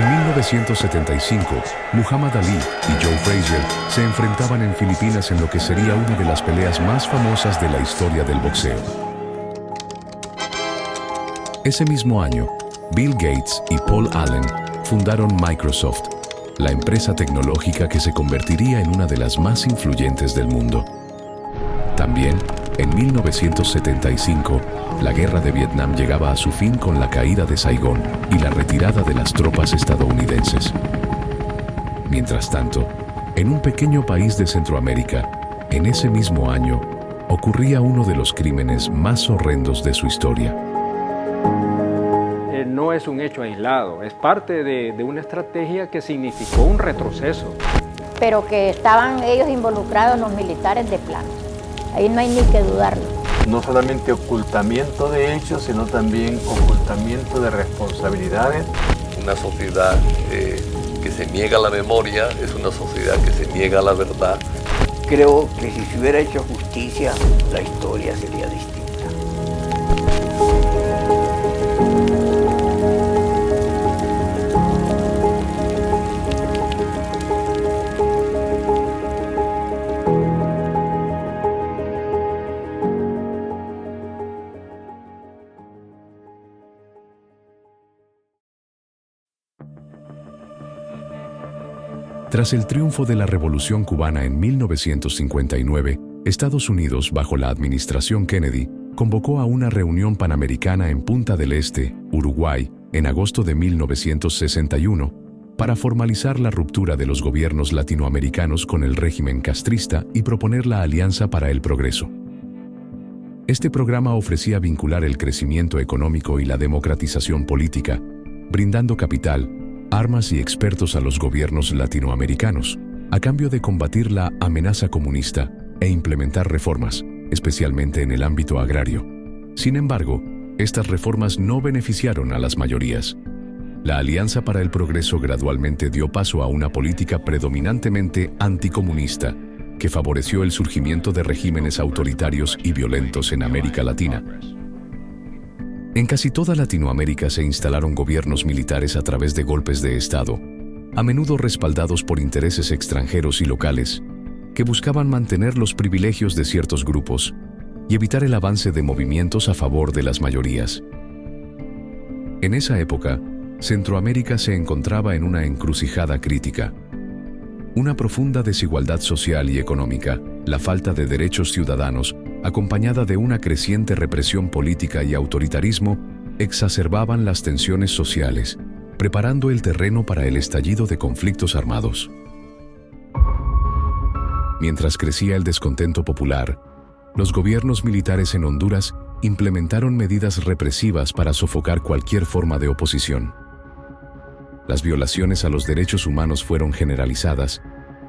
En 1975, Muhammad Ali y Joe Frazier se enfrentaban en Filipinas en lo que sería una de las peleas más famosas de la historia del boxeo. Ese mismo año, Bill Gates y Paul Allen fundaron Microsoft, la empresa tecnológica que se convertiría en una de las más influyentes del mundo. También, en 1975, la guerra de Vietnam llegaba a su fin con la caída de Saigón y la retirada de las tropas estadounidenses. Mientras tanto, en un pequeño país de Centroamérica, en ese mismo año, ocurría uno de los crímenes más horrendos de su historia. No es un hecho aislado, es parte de una estrategia que significó un retroceso. Pero que estaban ellos involucrados los militares de plano. Ahí no hay ni que dudarlo. No solamente ocultamiento de hechos, sino también ocultamiento de responsabilidades. Una sociedad que se niega a la memoria es una sociedad que se niega a la verdad. Creo que si se hubiera hecho justicia, la historia sería distinta. Tras el triunfo de la Revolución Cubana en 1959, Estados Unidos, bajo la administración Kennedy, convocó a una reunión panamericana en Punta del Este, Uruguay, en agosto de 1961, para formalizar la ruptura de los gobiernos latinoamericanos con el régimen castrista y proponer la Alianza para el Progreso. Este programa ofrecía vincular el crecimiento económico y la democratización política, brindando capital, armas y expertos a los gobiernos latinoamericanos, a cambio de combatir la amenaza comunista e implementar reformas, especialmente en el ámbito agrario. Sin embargo, estas reformas no beneficiaron a las mayorías. La Alianza para el Progreso gradualmente dio paso a una política predominantemente anticomunista, que favoreció el surgimiento de regímenes autoritarios y violentos en América Latina. En casi toda Latinoamérica se instalaron gobiernos militares a través de golpes de Estado, a menudo respaldados por intereses extranjeros y locales, que buscaban mantener los privilegios de ciertos grupos y evitar el avance de movimientos a favor de las mayorías. En esa época, Centroamérica se encontraba en una encrucijada crítica. Una profunda desigualdad social y económica, la falta de derechos ciudadanos, acompañada de una creciente represión política y autoritarismo, exacerbaban las tensiones sociales, preparando el terreno para el estallido de conflictos armados. Mientras crecía el descontento popular, los gobiernos militares en Honduras implementaron medidas represivas para sofocar cualquier forma de oposición. Las violaciones a los derechos humanos fueron generalizadas,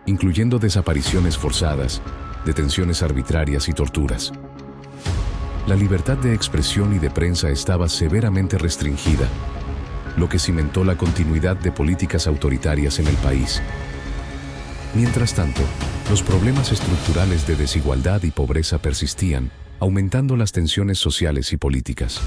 incluyendo desapariciones forzadas, detenciones arbitrarias y torturas. La libertad de expresión y de prensa estaba severamente restringida, lo que cimentó la continuidad de políticas autoritarias en el país. Mientras tanto, los problemas estructurales de desigualdad y pobreza persistían, aumentando las tensiones sociales y políticas.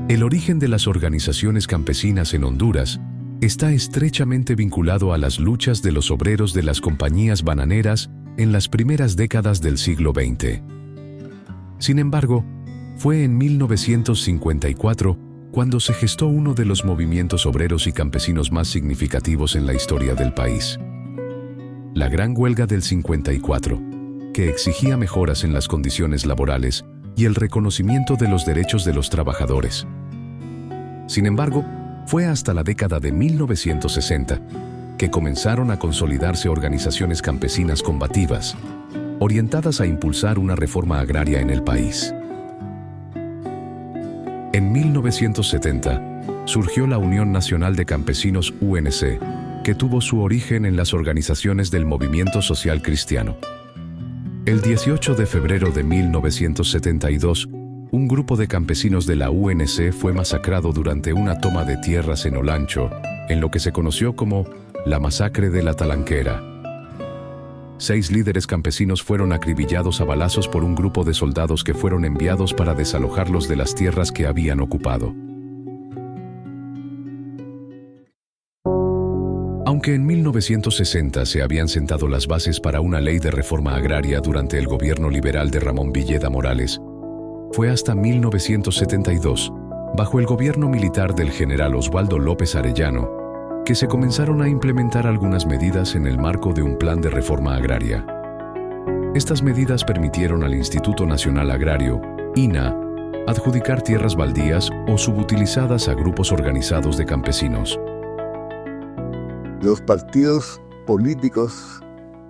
El origen de las organizaciones campesinas en Honduras está estrechamente vinculado a las luchas de los obreros de las compañías bananeras en las primeras décadas del siglo XX. Sin embargo, fue en 1954 cuando se gestó uno de los movimientos obreros y campesinos más significativos en la historia del país. La Gran Huelga del 54, que exigía mejoras en las condiciones laborales y el reconocimiento de los derechos de los trabajadores. Sin embargo, fue hasta la década de 1960 que comenzaron a consolidarse organizaciones campesinas combativas, orientadas a impulsar una reforma agraria en el país. En 1970 surgió la Unión Nacional de Campesinos UNC, que tuvo su origen en las organizaciones del Movimiento Social Cristiano. El 18 de febrero de 1972, un grupo de campesinos de la UNC fue masacrado durante una toma de tierras en Olancho, en lo que se conoció como la Masacre de la Talanquera. 6 líderes campesinos fueron acribillados a balazos por un grupo de soldados que fueron enviados para desalojarlos de las tierras que habían ocupado. Aunque en 1960 se habían sentado las bases para una ley de reforma agraria durante el gobierno liberal de Ramón Villeda Morales, fue hasta 1972, bajo el gobierno militar del general Osvaldo López Arellano, que se comenzaron a implementar algunas medidas en el marco de un plan de reforma agraria. Estas medidas permitieron al Instituto Nacional Agrario, INA, adjudicar tierras baldías o subutilizadas a grupos organizados de campesinos. Los partidos políticos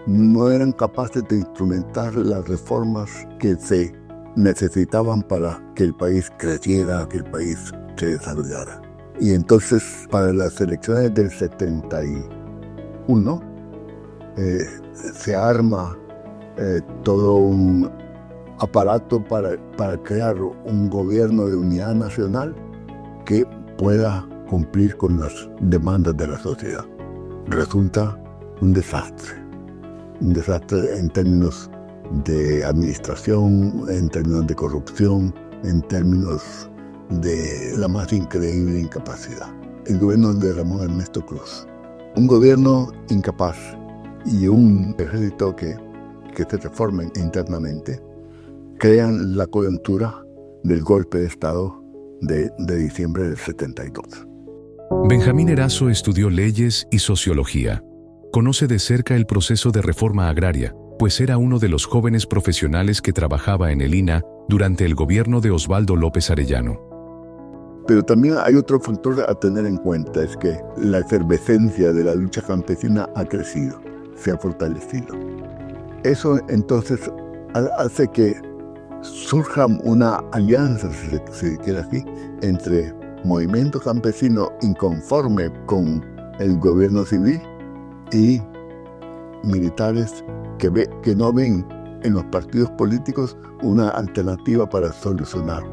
no eran capaces de instrumentar las reformas que se necesitaban para que el país creciera, que el país se desarrollara. Y entonces, para las elecciones del 71, se arma todo un aparato para crear un gobierno de unidad nacional que pueda cumplir con las demandas de la sociedad. Resulta un desastre en términos de administración, en términos de corrupción, en términos de la más increíble incapacidad. El gobierno de Ramón Ernesto Cruz. Un gobierno incapaz y un ejército que se reformen internamente, crean la coyuntura del golpe de Estado de diciembre del 72. Benjamín Erazo estudió leyes y sociología. Conoce de cerca el proceso de reforma agraria, pues era uno de los jóvenes profesionales que trabajaba en el INA durante el gobierno de Osvaldo López Arellano. Pero también hay otro factor a tener en cuenta, es que la efervescencia de la lucha campesina ha crecido, se ha fortalecido. Eso entonces hace que surja una alianza, si se quiere así, entre movimiento campesino inconforme con el gobierno civil y militares que no ven en los partidos políticos una alternativa para solucionar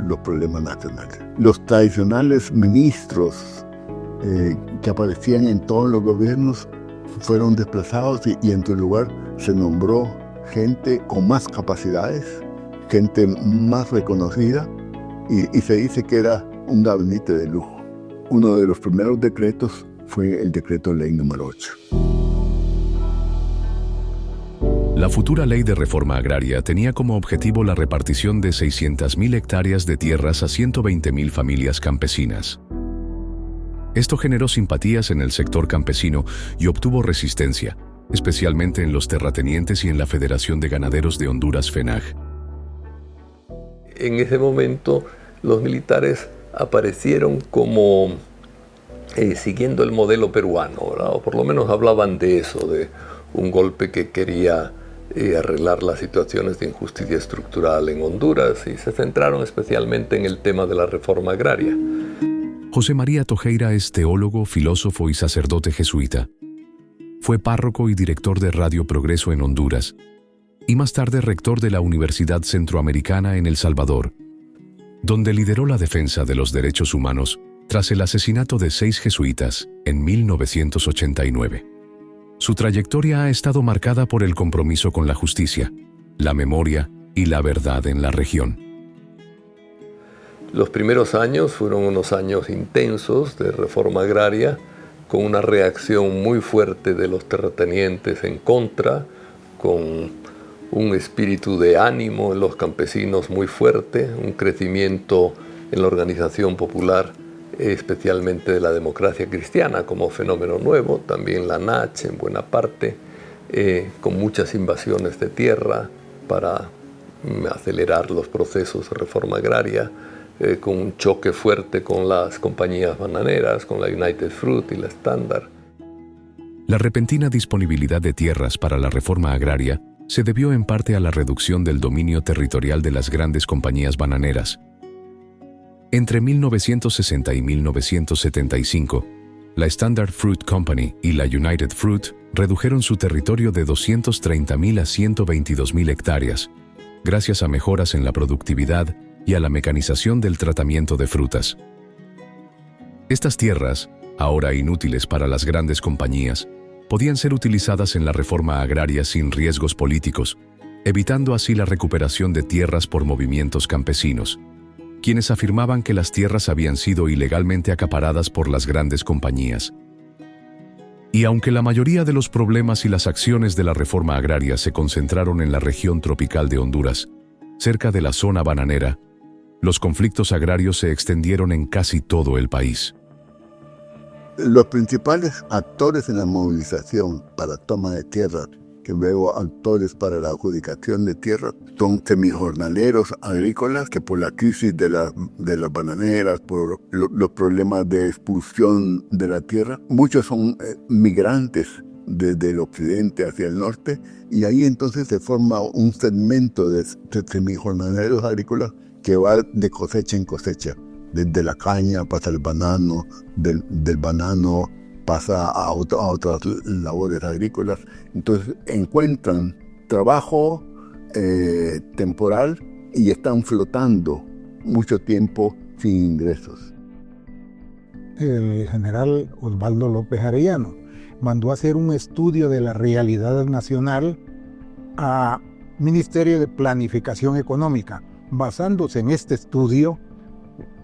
los problemas nacionales. Los tradicionales ministros que aparecían en todos los gobiernos fueron desplazados y en su lugar se nombró gente con más capacidades, gente más reconocida y se dice que era un gabinete de lujo. Uno de los primeros decretos fue el decreto ley número 8. La futura ley de reforma agraria tenía como objetivo la repartición de 600.000 hectáreas de tierras a 120.000 familias campesinas. Esto generó simpatías en el sector campesino y obtuvo resistencia, especialmente en los terratenientes y en la Federación de Ganaderos de Honduras, FENAG. En ese momento, los militares aparecieron como siguiendo el modelo peruano, ¿verdad? O por lo menos hablaban de eso, de un golpe que quería arreglar las situaciones de injusticia estructural en Honduras, y se centraron especialmente en el tema de la reforma agraria. José María Tojeira es teólogo, filósofo y sacerdote jesuita. Fue párroco y director de Radio Progreso en Honduras, y más tarde rector de la Universidad Centroamericana en El Salvador, donde lideró la defensa de los derechos humanos tras el asesinato de 6 jesuitas en 1989. Su trayectoria ha estado marcada por el compromiso con la justicia, la memoria y la verdad en la región. Los primeros años fueron unos años intensos de reforma agraria, con una reacción muy fuerte de los terratenientes en contra, con un espíritu de ánimo en los campesinos muy fuerte, un crecimiento en la organización popular, especialmente de la democracia cristiana como fenómeno nuevo, también la NACH en buena parte, con muchas invasiones de tierra para acelerar los procesos de reforma agraria, con un choque fuerte con las compañías bananeras, con la United Fruit y la Standard. La repentina disponibilidad de tierras para la reforma agraria se debió en parte a la reducción del dominio territorial de las grandes compañías bananeras. Entre 1960 y 1975, la Standard Fruit Company y la United Fruit redujeron su territorio de 230.000 a 122.000 hectáreas, gracias a mejoras en la productividad y a la mecanización del tratamiento de frutas. Estas tierras, ahora inútiles para las grandes compañías, podían ser utilizadas en la reforma agraria sin riesgos políticos, evitando así la recuperación de tierras por movimientos campesinos, quienes afirmaban que las tierras habían sido ilegalmente acaparadas por las grandes compañías. Y aunque la mayoría de los problemas y las acciones de la reforma agraria se concentraron en la región tropical de Honduras, cerca de la zona bananera, los conflictos agrarios se extendieron en casi todo el país. Los principales actores en la movilización para toma de tierra, que veo actores para la adjudicación de tierra, son semijornaleros agrícolas que por la crisis de las bananeras, por los problemas de expulsión de la tierra, muchos son migrantes desde el occidente hacia el norte, y ahí entonces se forma un segmento de semijornaleros agrícolas que va de cosecha en cosecha. Desde la caña pasa el banano, del banano pasa a otras labores agrícolas. Entonces encuentran trabajo temporal y están flotando mucho tiempo sin ingresos. El general Osvaldo López Arellano mandó a hacer un estudio de la realidad nacional al Ministerio de Planificación Económica. Basándose en este estudio,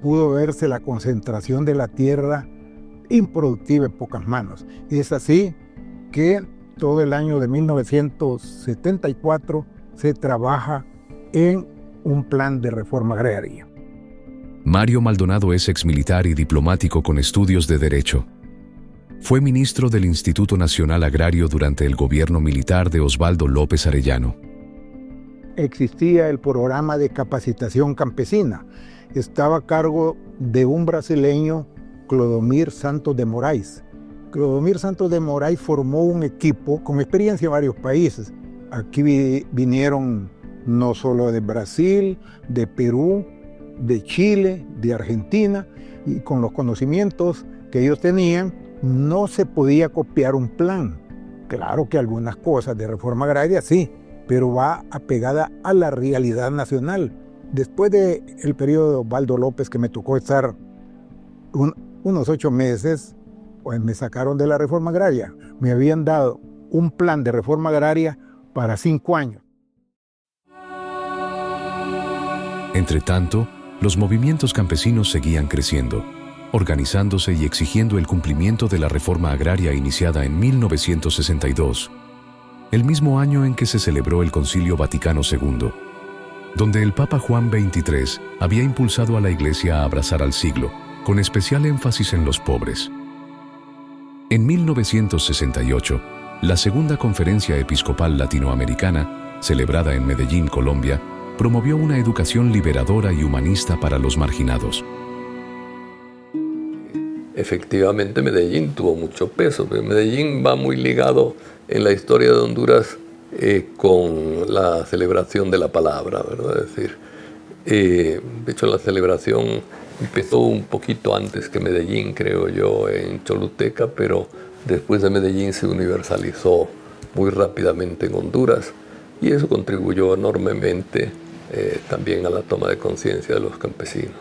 pudo verse la concentración de la tierra improductiva en pocas manos. Y es así que todo el año de 1974 se trabaja en un plan de reforma agraria. Mario Maldonado es exmilitar y diplomático con estudios de Derecho. Fue ministro del Instituto Nacional Agrario durante el gobierno militar de Osvaldo López Arellano. Existía el programa de capacitación campesina. Estaba a cargo de un brasileño, Clodomir Santos de Moraes. Clodomir Santos de Moraes formó un equipo con experiencia en varios países. Aquí vinieron no solo de Brasil, de Perú, de Chile, de Argentina, y con los conocimientos que ellos tenían, no se podía copiar un plan. Claro que algunas cosas de reforma agraria sí, pero va apegada a la realidad nacional. Después del periodo de Osvaldo López, que me tocó estar unos 8 meses, pues me sacaron de la reforma agraria. Me habían dado un plan de reforma agraria para 5 años. Entre tanto, los movimientos campesinos seguían creciendo, organizándose y exigiendo el cumplimiento de la reforma agraria iniciada en 1962, el mismo año en que se celebró el Concilio Vaticano II, donde el Papa Juan XXIII había impulsado a la Iglesia a abrazar al siglo, con especial énfasis en los pobres. En 1968, la Segunda Conferencia Episcopal Latinoamericana, celebrada en Medellín, Colombia, promovió una educación liberadora y humanista para los marginados. Efectivamente, Medellín tuvo mucho peso, pero Medellín va muy ligado en la historia de Honduras con la celebración de la palabra, ¿verdad? Es decir, de hecho la celebración empezó un poquito antes que Medellín, creo yo, en Choluteca, pero después de Medellín se universalizó muy rápidamente en Honduras, y eso contribuyó enormemente también a la toma de conciencia de los campesinos.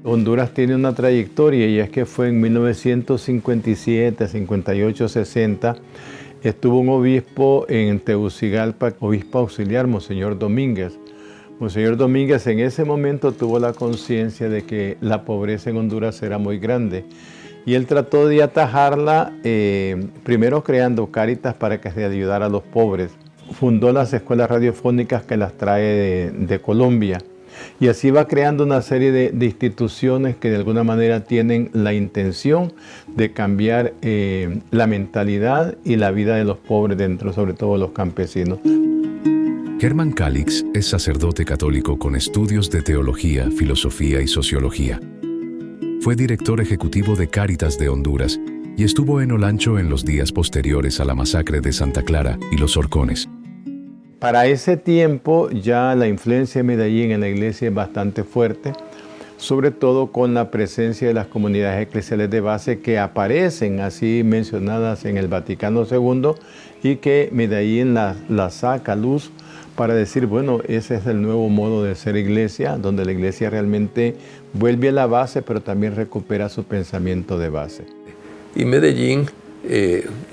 Honduras tiene una trayectoria, y es que fue en 1957, 58, 60, estuvo un obispo en Tegucigalpa, obispo auxiliar, Monseñor Domínguez. Monseñor Domínguez en ese momento tuvo la conciencia de que la pobreza en Honduras era muy grande, y él trató de atajarla, primero creando Cáritas para que se ayudara a los pobres. Fundó las escuelas radiofónicas que las trae de Colombia, y así va creando una serie de instituciones que de alguna manera tienen la intención de cambiar la mentalidad y la vida de los pobres dentro, sobre todo los campesinos. Germán Calix es sacerdote católico con estudios de teología, filosofía y sociología. Fue director ejecutivo de Cáritas de Honduras y estuvo en Olancho en los días posteriores a la masacre de Santa Clara y Los Horcones. Para ese tiempo ya la influencia de Medellín en la iglesia es bastante fuerte, sobre todo con la presencia de las comunidades eclesiales de base que aparecen así mencionadas en el Vaticano II, y que Medellín la saca a luz para decir, bueno, ese es el nuevo modo de ser iglesia, donde la iglesia realmente vuelve a la base, pero también recupera su pensamiento de base. Y Medellín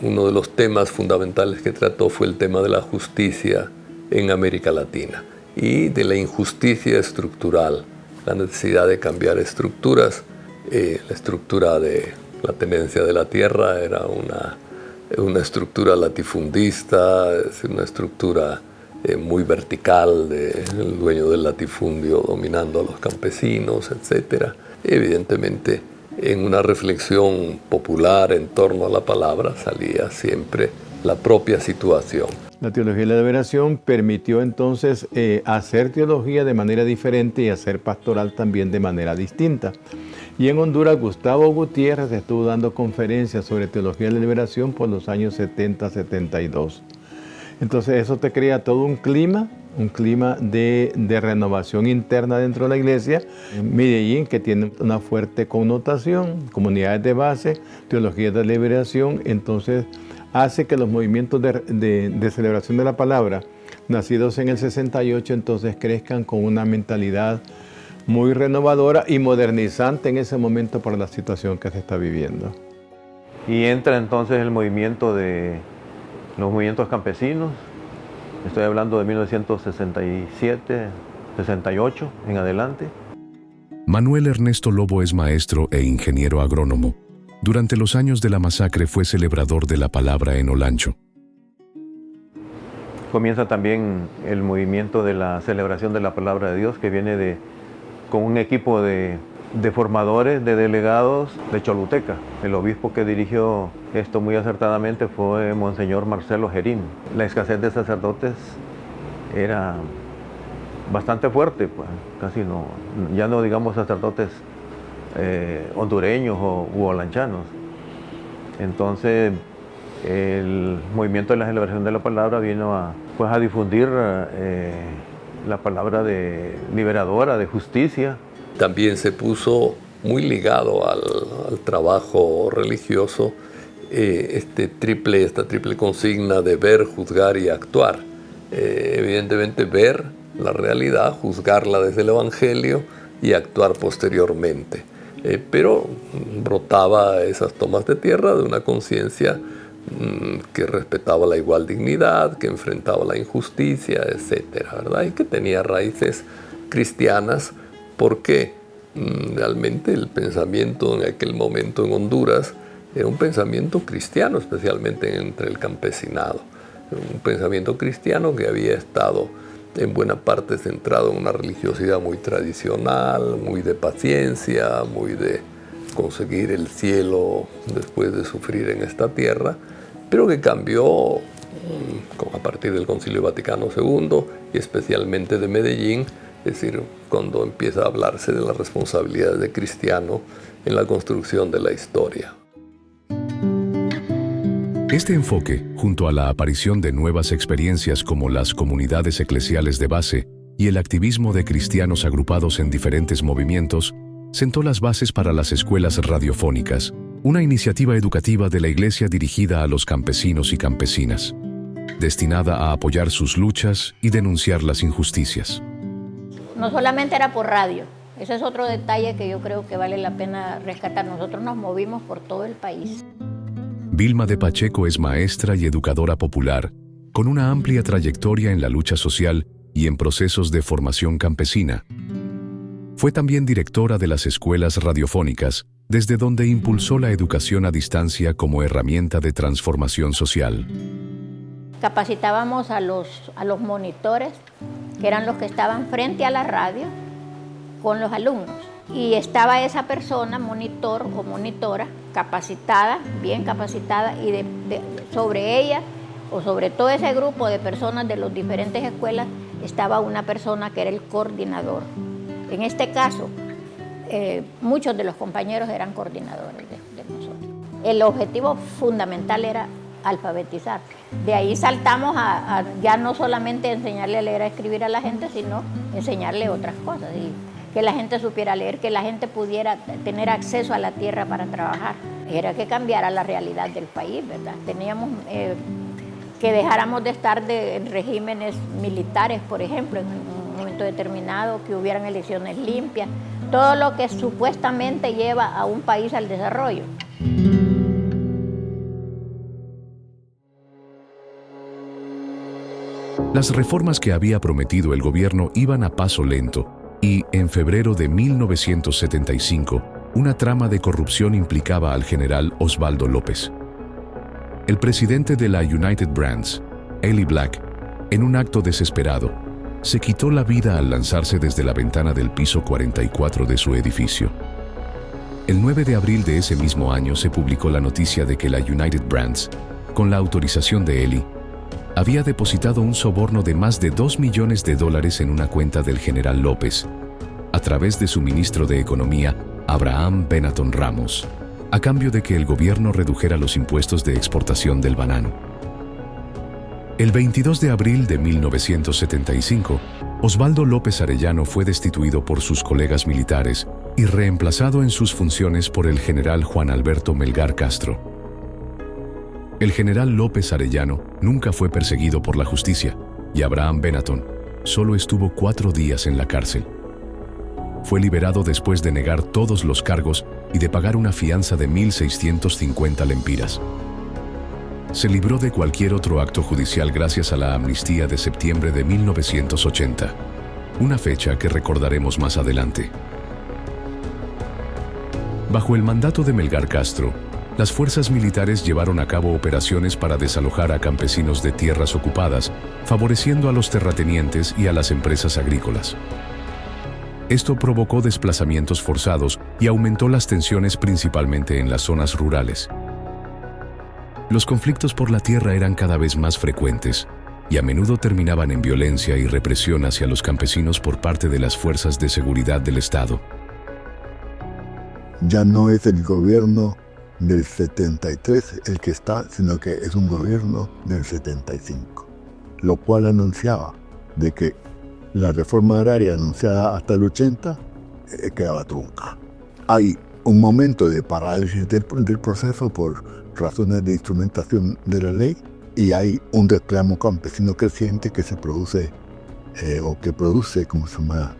uno de los temas fundamentales que trató fue el tema de la justicia en América Latina y de la injusticia estructural, la necesidad de cambiar estructuras. La estructura de la tenencia de la tierra era una estructura latifundista, es una estructura muy vertical del dueño del latifundio dominando a los campesinos, etc. Evidentemente, en una reflexión popular en torno a la palabra salía siempre la propia situación. La teología de la liberación permitió entonces hacer teología de manera diferente y hacer pastoral también de manera distinta. Y en Honduras, Gustavo Gutiérrez estuvo dando conferencias sobre teología de la liberación por los años 70-72. Entonces eso te crea todo un clima de renovación interna dentro de la iglesia. Medellín, que tiene una fuerte connotación, comunidades de base, teología de la liberación, entonces hace que los movimientos de celebración de la palabra, nacidos en el 68, entonces crezcan con una mentalidad muy renovadora y modernizante en ese momento por la situación que se está viviendo. Y entra entonces el movimiento de los movimientos campesinos. Estoy hablando de 1967, 68 en adelante. Manuel Ernesto Lobo es maestro e ingeniero agrónomo. Durante los años de la masacre fue celebrador de la palabra en Olancho. Comienza también el movimiento de la celebración de la palabra de Dios, que viene con un equipo de formadores, de delegados de Choluteca. El obispo que dirigió esto muy acertadamente fue Monseñor Marcelo Gerín. La escasez de sacerdotes era bastante fuerte, pues, casi no, ya no digamos sacerdotes hondureños u olanchanos. Entonces el movimiento de la celebración de la palabra vino a difundir la palabra liberadora, de justicia. También se puso muy ligado al trabajo religioso esta triple consigna de ver, juzgar y actuar. Evidentemente ver la realidad, juzgarla desde el Evangelio y actuar posteriormente. Pero brotaba esas tomas de tierra de una conciencia que respetaba la igual dignidad, que enfrentaba la injusticia, etcétera, ¿verdad? Y que tenía raíces cristianas, porque realmente el pensamiento en aquel momento en Honduras era un pensamiento cristiano, especialmente entre el campesinado. Un pensamiento cristiano que había estado en buena parte centrado en una religiosidad muy tradicional, muy de paciencia, muy de conseguir el cielo después de sufrir en esta tierra, pero que cambió a partir del Concilio Vaticano II y especialmente de Medellín, es decir, cuando empieza a hablarse de la responsabilidad de cristiano en la construcción de la historia. Este enfoque, junto a la aparición de nuevas experiencias como las comunidades eclesiales de base y el activismo de cristianos agrupados en diferentes movimientos, sentó las bases para las escuelas radiofónicas, una iniciativa educativa de la Iglesia dirigida a los campesinos y campesinas, destinada a apoyar sus luchas y denunciar las injusticias. No solamente era por radio, ese es otro detalle que yo creo que vale la pena rescatar. Nosotros nos movimos por todo el país. Vilma de Pacheco es maestra y educadora popular, con una amplia trayectoria en la lucha social y en procesos de formación campesina. Fue también directora de las escuelas radiofónicas, desde donde impulsó la educación a distancia como herramienta de transformación social. Capacitábamos a los monitores, que eran los que estaban frente a la radio, con los alumnos. Y estaba esa persona, monitor o monitora, capacitada, bien capacitada, y sobre ella, o sobre todo ese grupo de personas de las diferentes escuelas, estaba una persona que era el coordinador. En este caso, muchos de los compañeros eran coordinadores de nosotros. El objetivo fundamental era alfabetizar. De ahí saltamos a ya no solamente enseñarle a leer, a escribir a la gente, sino enseñarle otras cosas. Y que la gente supiera leer, que la gente pudiera tener acceso a la tierra para trabajar. Era que cambiara la realidad del país, ¿verdad? Teníamos que dejáramos de estar en regímenes militares, por ejemplo, en un momento determinado, que hubieran elecciones limpias, todo lo que supuestamente lleva a un país al desarrollo. Las reformas que había prometido el gobierno iban a paso lento y, en febrero de 1975, una trama de corrupción implicaba al general Osvaldo López. El presidente de la United Brands, Eli Black, en un acto desesperado, se quitó la vida al lanzarse desde la ventana del piso 44 de su edificio. El 9 de abril de ese mismo año se publicó la noticia de que la United Brands, con la autorización de Eli, había depositado un soborno de más de $2 millones en una cuenta del general López, a través de su ministro de Economía, Abraham Benetton Ramos, a cambio de que el gobierno redujera los impuestos de exportación del banano. El 22 de abril de 1975, Osvaldo López Arellano fue destituido por sus colegas militares y reemplazado en sus funciones por el general Juan Alberto Melgar Castro. El general López Arellano nunca fue perseguido por la justicia y Abraham Benetton solo estuvo 4 días en la cárcel. Fue liberado después de negar todos los cargos y de pagar una fianza de 1.650 lempiras. Se libró de cualquier otro acto judicial gracias a la amnistía de septiembre de 1980, una fecha que recordaremos más adelante. Bajo el mandato de Melgar Castro, las fuerzas militares llevaron a cabo operaciones para desalojar a campesinos de tierras ocupadas, favoreciendo a los terratenientes y a las empresas agrícolas. Esto provocó desplazamientos forzados y aumentó las tensiones principalmente en las zonas rurales. Los conflictos por la tierra eran cada vez más frecuentes y a menudo terminaban en violencia y represión hacia los campesinos por parte de las fuerzas de seguridad del Estado. Ya no es el gobierno del 73 el que está, sino que es un gobierno del 75, lo cual anunciaba de que la reforma agraria anunciada hasta el 80 quedaba trunca. Hay un momento de parálisis del proceso por razones de instrumentación de la ley y hay un reclamo campesino creciente que se produce como se llama,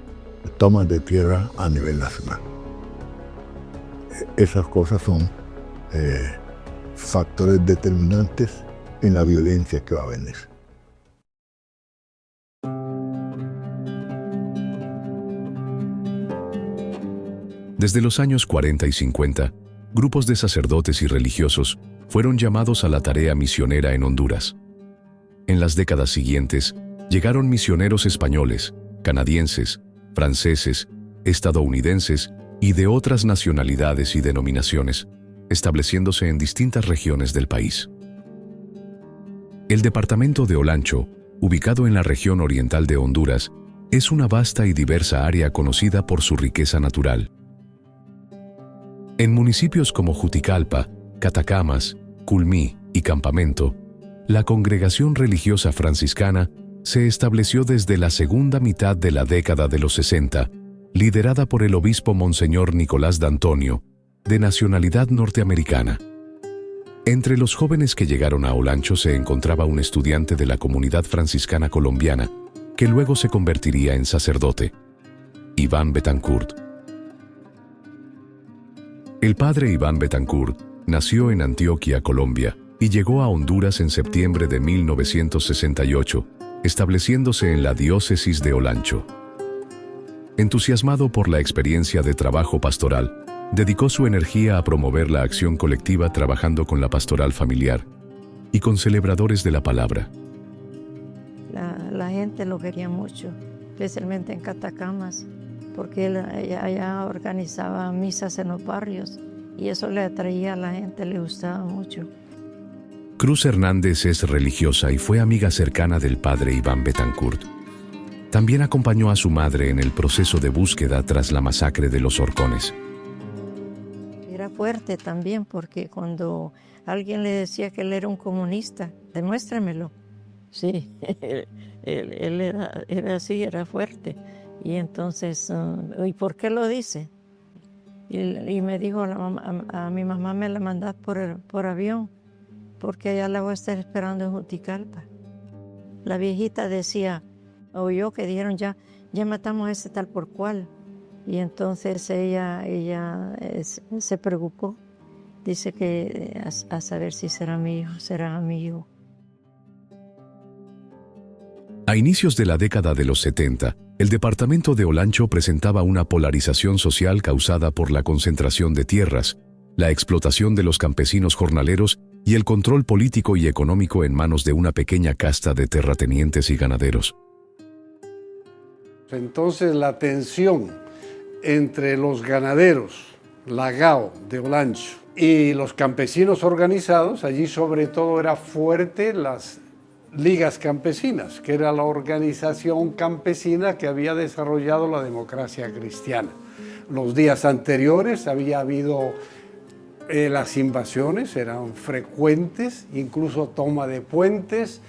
tomas de tierra a nivel nacional. Esas cosas son factores determinantes en la violencia que va a venir. Desde los años 40 y 50, grupos de sacerdotes y religiosos fueron llamados a la tarea misionera en Honduras. En las décadas siguientes, llegaron misioneros españoles, canadienses, franceses, estadounidenses y de otras nacionalidades y denominaciones, estableciéndose en distintas regiones del país. El departamento de Olancho, ubicado en la región oriental de Honduras, es una vasta y diversa área conocida por su riqueza natural. En municipios como Juticalpa, Catacamas, Culmí y Campamento, la congregación religiosa franciscana se estableció desde la segunda mitad de la década de los 60, liderada por el obispo Monseñor Nicolás D'Antonio, de nacionalidad norteamericana. Entre los jóvenes que llegaron a Olancho se encontraba un estudiante de la comunidad franciscana colombiana, que luego se convertiría en sacerdote, Iván Betancourt. El padre Iván Betancourt nació en Antioquia, Colombia, y llegó a Honduras en septiembre de 1968, estableciéndose en la diócesis de Olancho. Entusiasmado por la experiencia de trabajo pastoral, dedicó su energía a promover la acción colectiva trabajando con la pastoral familiar y con celebradores de la palabra. La gente lo quería mucho, especialmente en Catacamas, porque él allá organizaba misas en los barrios y eso le atraía a la gente, le gustaba mucho. Cruz Hernández es religiosa y fue amiga cercana del padre Iván Betancourt. También acompañó a su madre en el proceso de búsqueda tras la masacre de los Horcones. Era fuerte también porque cuando alguien le decía que él era un comunista, demuéstramelo. Sí, él era así, era fuerte. Y entonces, ¿y por qué lo dice? Y me dijo, a mi mamá me la mandás por avión, porque allá la voy a estar esperando en Juticalpa. La viejita decía, oyó que dijeron ya matamos a ese tal por cual. Y entonces ella se preocupó. Dice que a saber si será mi hijo, será mi hijo. A inicios de la década de los 70, el departamento de Olancho presentaba una polarización social causada por la concentración de tierras, la explotación de los campesinos jornaleros y el control político y económico en manos de una pequeña casta de terratenientes y ganaderos. Entonces la tensión entre los ganaderos, la GAO de Olancho, y los campesinos organizados, allí sobre todo era fuerte las ligas campesinas, que era la organización campesina que había desarrollado la democracia cristiana. Los días anteriores había habido las invasiones, eran frecuentes, incluso toma de puentes,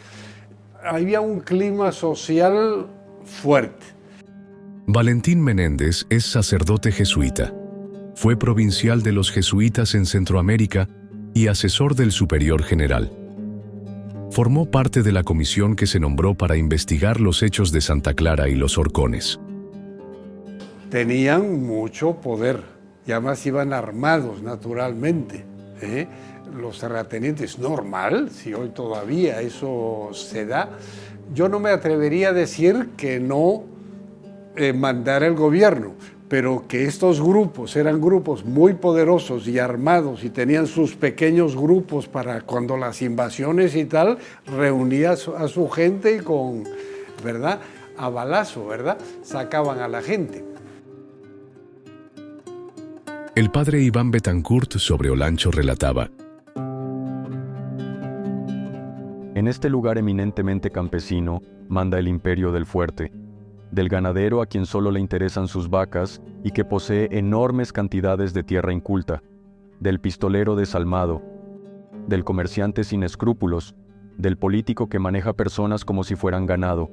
había un clima social fuerte. Valentín Menéndez es sacerdote jesuita. Fue provincial de los jesuitas en Centroamérica y asesor del superior general. Formó parte de la comisión que se nombró para investigar los hechos de Santa Clara y los Horcones. Tenían mucho poder y además iban armados naturalmente. Los terratenientes, normal, si hoy todavía eso se da. Yo no me atrevería a decir que no mandara el gobierno, pero que estos grupos eran grupos muy poderosos y armados y tenían sus pequeños grupos para cuando las invasiones y tal, reunía a su gente y con, ¿verdad?, a balazo, ¿verdad?, sacaban a la gente. El padre Iván Betancourt sobre Olancho relataba: En este lugar eminentemente campesino manda el imperio del fuerte, del ganadero a quien solo le interesan sus vacas y que posee enormes cantidades de tierra inculta, del pistolero desalmado, del comerciante sin escrúpulos, del político que maneja personas como si fueran ganado,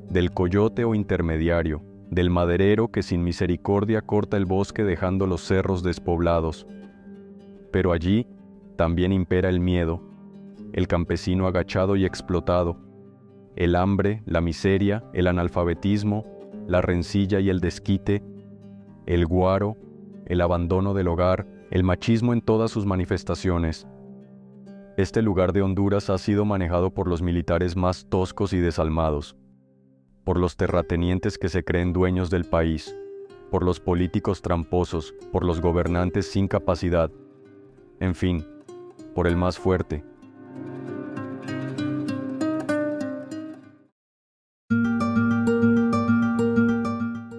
del coyote o intermediario, del maderero que sin misericordia corta el bosque dejando los cerros despoblados. Pero allí también impera el miedo, el campesino agachado y explotado, el hambre, la miseria, el analfabetismo, la rencilla y el desquite, el guaro, el abandono del hogar, el machismo en todas sus manifestaciones. Este lugar de Honduras ha sido manejado por los militares más toscos y desalmados, por los terratenientes que se creen dueños del país, por los políticos tramposos, por los gobernantes sin capacidad, en fin, por el más fuerte.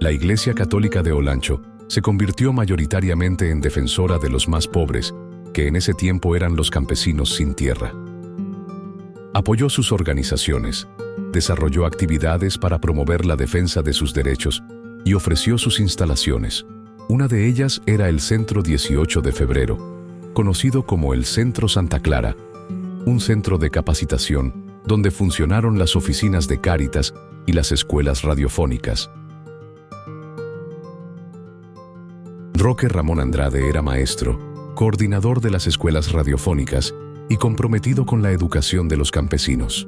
La Iglesia Católica de Olancho se convirtió mayoritariamente en defensora de los más pobres, que en ese tiempo eran los campesinos sin tierra. Apoyó sus organizaciones, desarrolló actividades para promover la defensa de sus derechos y ofreció sus instalaciones. Una de ellas era el Centro 18 de Febrero, conocido como el Centro Santa Clara, un centro de capacitación donde funcionaron las oficinas de Cáritas y las escuelas radiofónicas. Roque Ramón Andrade era maestro, coordinador de las escuelas radiofónicas y comprometido con la educación de los campesinos.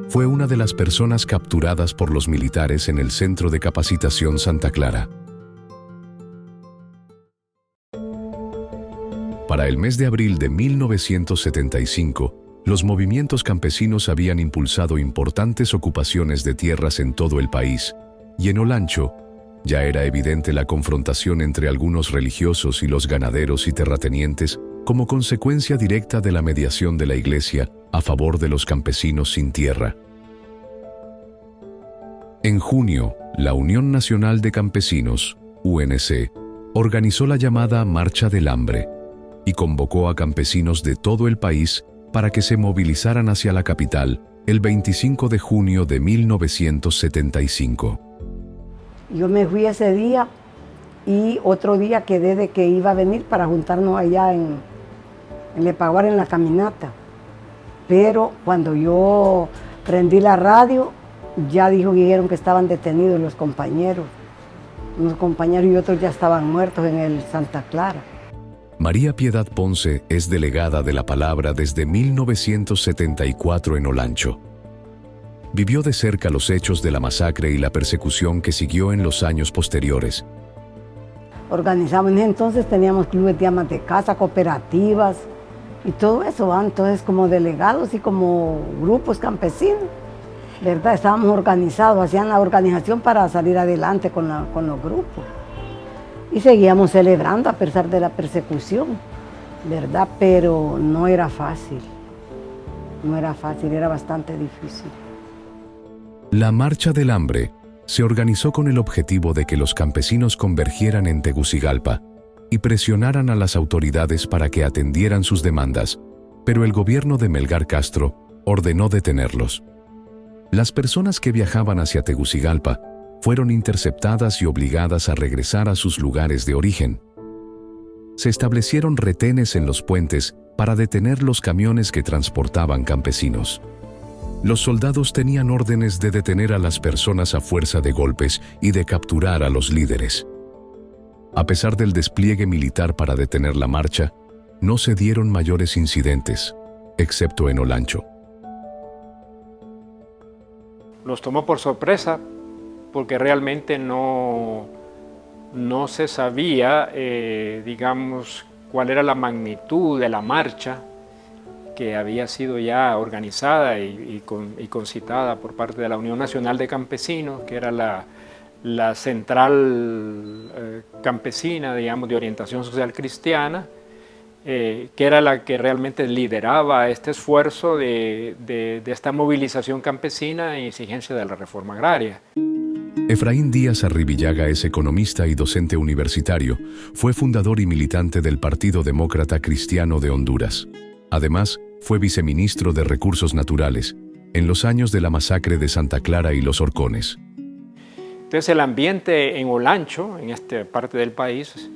Fue una de las personas capturadas por los militares en el Centro de Capacitación Santa Clara. Para el mes de abril de 1975, los movimientos campesinos habían impulsado importantes ocupaciones de tierras en todo el país, y en Olancho ya era evidente la confrontación entre algunos religiosos y los ganaderos y terratenientes como consecuencia directa de la mediación de la Iglesia a favor de los campesinos sin tierra. En junio, la Unión Nacional de Campesinos, UNC, organizó la llamada Marcha del Hambre y convocó a campesinos de todo el país para que se movilizaran hacia la capital el 25 de junio de 1975. Yo me fui ese día y otro día quedé de que iba a venir para juntarnos allá en Lepaguar en la caminata. Pero cuando yo prendí la radio, ya dijeron que estaban detenidos los compañeros. Unos compañeros y otros ya estaban muertos en el Santa Clara. María Piedad Ponce es delegada de la palabra desde 1974 en Olancho. Vivió de cerca los hechos de la masacre y la persecución que siguió en los años posteriores. Organizamos, entonces teníamos clubes de amas de casa, cooperativas y todo eso, entonces como delegados y como grupos campesinos. ¿verdad? Estábamos organizados, hacían la organización para salir adelante con los grupos. Y seguíamos celebrando a pesar de la persecución, ¿verdad? Pero no era fácil, era bastante difícil. La Marcha del Hambre se organizó con el objetivo de que los campesinos convergieran en Tegucigalpa y presionaran a las autoridades para que atendieran sus demandas, pero el gobierno de Melgar Castro ordenó detenerlos. Las personas que viajaban hacia Tegucigalpa fueron interceptadas y obligadas a regresar a sus lugares de origen. Se establecieron retenes en los puentes para detener los camiones que transportaban campesinos. Los soldados tenían órdenes de detener a las personas a fuerza de golpes y de capturar a los líderes. A pesar del despliegue militar para detener la marcha, no se dieron mayores incidentes, excepto en Olancho. Los tomó por sorpresa porque realmente no se sabía, digamos, cuál era la magnitud de la marcha que había sido ya organizada y concitada por parte de la Unión Nacional de Campesinos, que era la central campesina, digamos, de orientación social cristiana, que era la que realmente lideraba este esfuerzo de esta movilización campesina e exigencia de la reforma agraria. Efraín Díaz Arribillaga es economista y docente universitario. Fue fundador y militante del Partido Demócrata Cristiano de Honduras. Además, fue viceministro de Recursos Naturales en los años de la masacre de Santa Clara y Los Horcones. Entonces el ambiente en Olancho, en esta parte del país,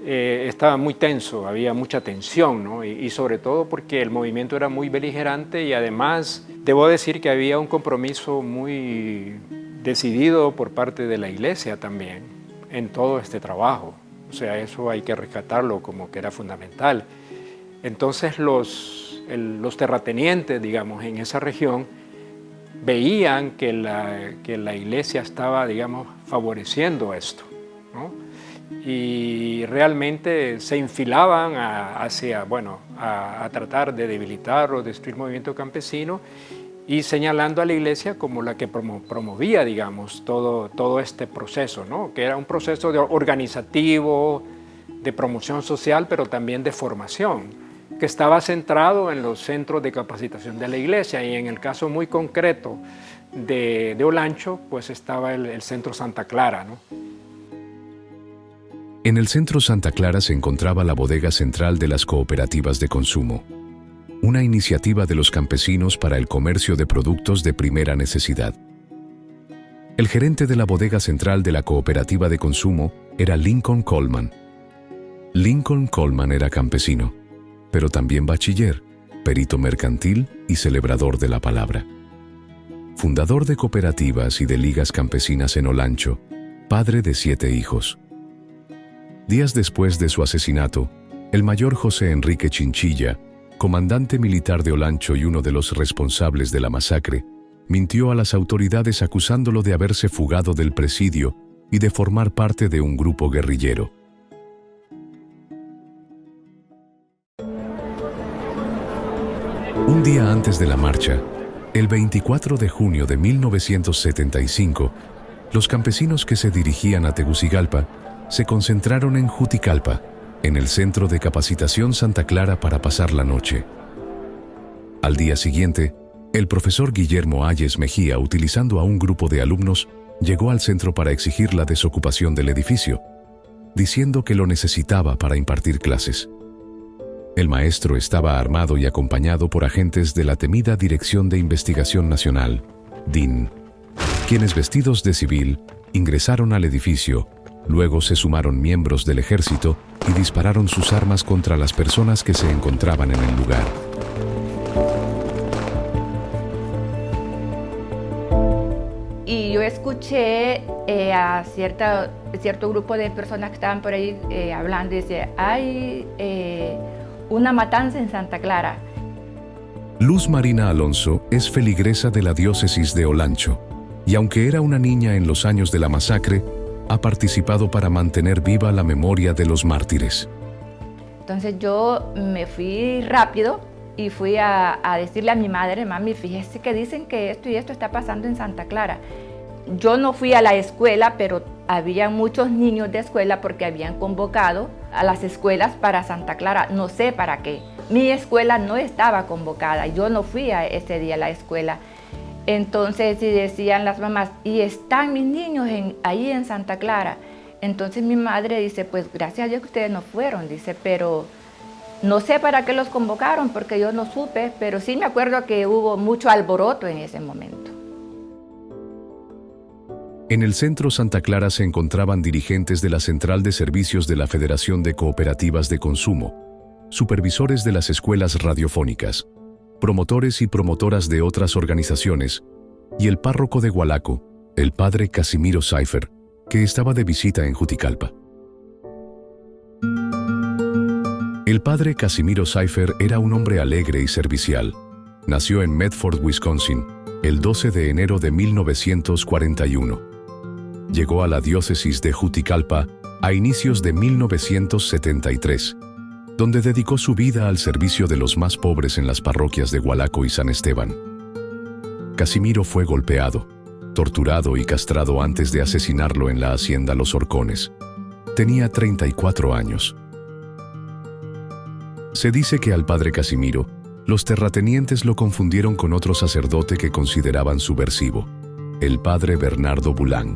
estaba muy tenso, había mucha tensión, ¿no? Y sobre todo porque el movimiento era muy beligerante y además debo decir que había un compromiso muy decidido por parte de la Iglesia también en todo este trabajo. O sea, eso hay que rescatarlo como que era fundamental. Entonces los terratenientes, digamos, en esa región veían que la Iglesia estaba, digamos, favoreciendo esto, ¿no? Y realmente se infilaban a tratar de debilitar o destruir el movimiento campesino y señalando a la Iglesia como la que promovía, digamos, todo este proceso, ¿no? Que era un proceso organizativo, de promoción social, pero también de formación, que estaba centrado en los centros de capacitación de la Iglesia, y en el caso muy concreto de Olancho, pues estaba el Centro Santa Clara, ¿no? En el Centro Santa Clara se encontraba la bodega central de las cooperativas de consumo, una iniciativa de los campesinos para el comercio de productos de primera necesidad. El gerente de la bodega central de la cooperativa de consumo era Lincoln Coleman. Lincoln Coleman era campesino, pero también bachiller, perito mercantil y celebrador de la palabra. Fundador de cooperativas y de ligas campesinas en Olancho, padre de 7 hijos. Días después de su asesinato, el mayor José Enrique Chinchilla, comandante militar de Olancho y uno de los responsables de la masacre, mintió a las autoridades acusándolo de haberse fugado del presidio y de formar parte de un grupo guerrillero. Un día antes de la marcha, el 24 de junio de 1975, los campesinos que se dirigían a Tegucigalpa se concentraron en Juticalpa, en el Centro de Capacitación Santa Clara, para pasar la noche. Al día siguiente, el profesor Guillermo Ayes Mejía, utilizando a un grupo de alumnos, llegó al centro para exigir la desocupación del edificio, diciendo que lo necesitaba para impartir clases. El maestro estaba armado y acompañado por agentes de la temida Dirección de Investigación Nacional, DIN, quienes vestidos de civil ingresaron al edificio. Luego se sumaron miembros del ejército y dispararon sus armas contra las personas que se encontraban en el lugar. Y yo escuché a cierto grupo de personas que estaban por ahí hablando, dice, hay una matanza en Santa Clara. Luz Marina Alonso es feligresa de la diócesis de Olancho, y aunque era una niña en los años de la masacre, ha participado para mantener viva la memoria de los mártires. Entonces yo me fui rápido y fui a decirle a mi madre, mami, fíjese que dicen que esto y esto está pasando en Santa Clara. Yo no fui a la escuela, pero había muchos niños de escuela porque habían convocado a las escuelas para Santa Clara, no sé para qué. Mi escuela no estaba convocada, yo no fui a ese día a la escuela. Entonces decían las mamás, y están mis niños ahí en Santa Clara. Entonces mi madre dice, pues gracias a Dios que ustedes no fueron, dice, pero no sé para qué los convocaron porque yo no supe, pero sí me acuerdo que hubo mucho alboroto en ese momento. En el centro Santa Clara se encontraban dirigentes de la Central de Servicios de la Federación de Cooperativas de Consumo, supervisores de las escuelas radiofónicas, promotores y promotoras de otras organizaciones, y el párroco de Hualaco, el padre Casimiro Seifer, que estaba de visita en Juticalpa. El padre Casimiro Seifer era un hombre alegre y servicial. Nació en Medford, Wisconsin, el 12 de enero de 1941. Llegó a la diócesis de Juticalpa a inicios de 1973, donde dedicó su vida al servicio de los más pobres en las parroquias de Hualaco y San Esteban. Casimiro fue golpeado, torturado y castrado antes de asesinarlo en la hacienda Los Horcones. Tenía 34 años. Se dice que al padre Casimiro, los terratenientes lo confundieron con otro sacerdote que consideraban subversivo, el padre Bernardo Boulang.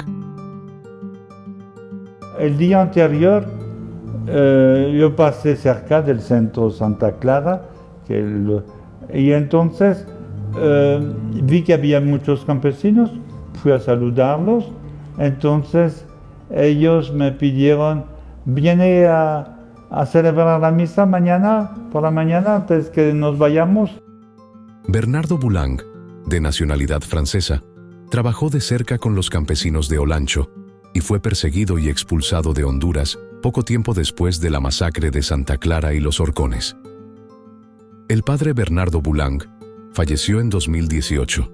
El día anterior yo pasé cerca del centro Santa Clara y entonces vi que había muchos campesinos, fui a saludarlos, entonces ellos me pidieron, viene a celebrar la misa mañana, por la mañana, antes que nos vayamos. Bernardo Boulang, de nacionalidad francesa, trabajó de cerca con los campesinos de Olancho y fue perseguido y expulsado de Honduras poco tiempo después de la masacre de Santa Clara y Los Horcones. El padre Bernardo Boulang falleció en 2018.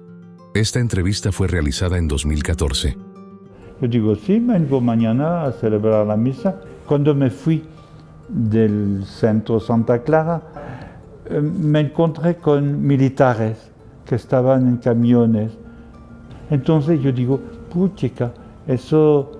Esta entrevista fue realizada en 2014. Yo digo, sí, vengo mañana a celebrar la misa. Cuando me fui del centro Santa Clara, me encontré con militares que estaban en camiones. Entonces yo digo, puchica, eso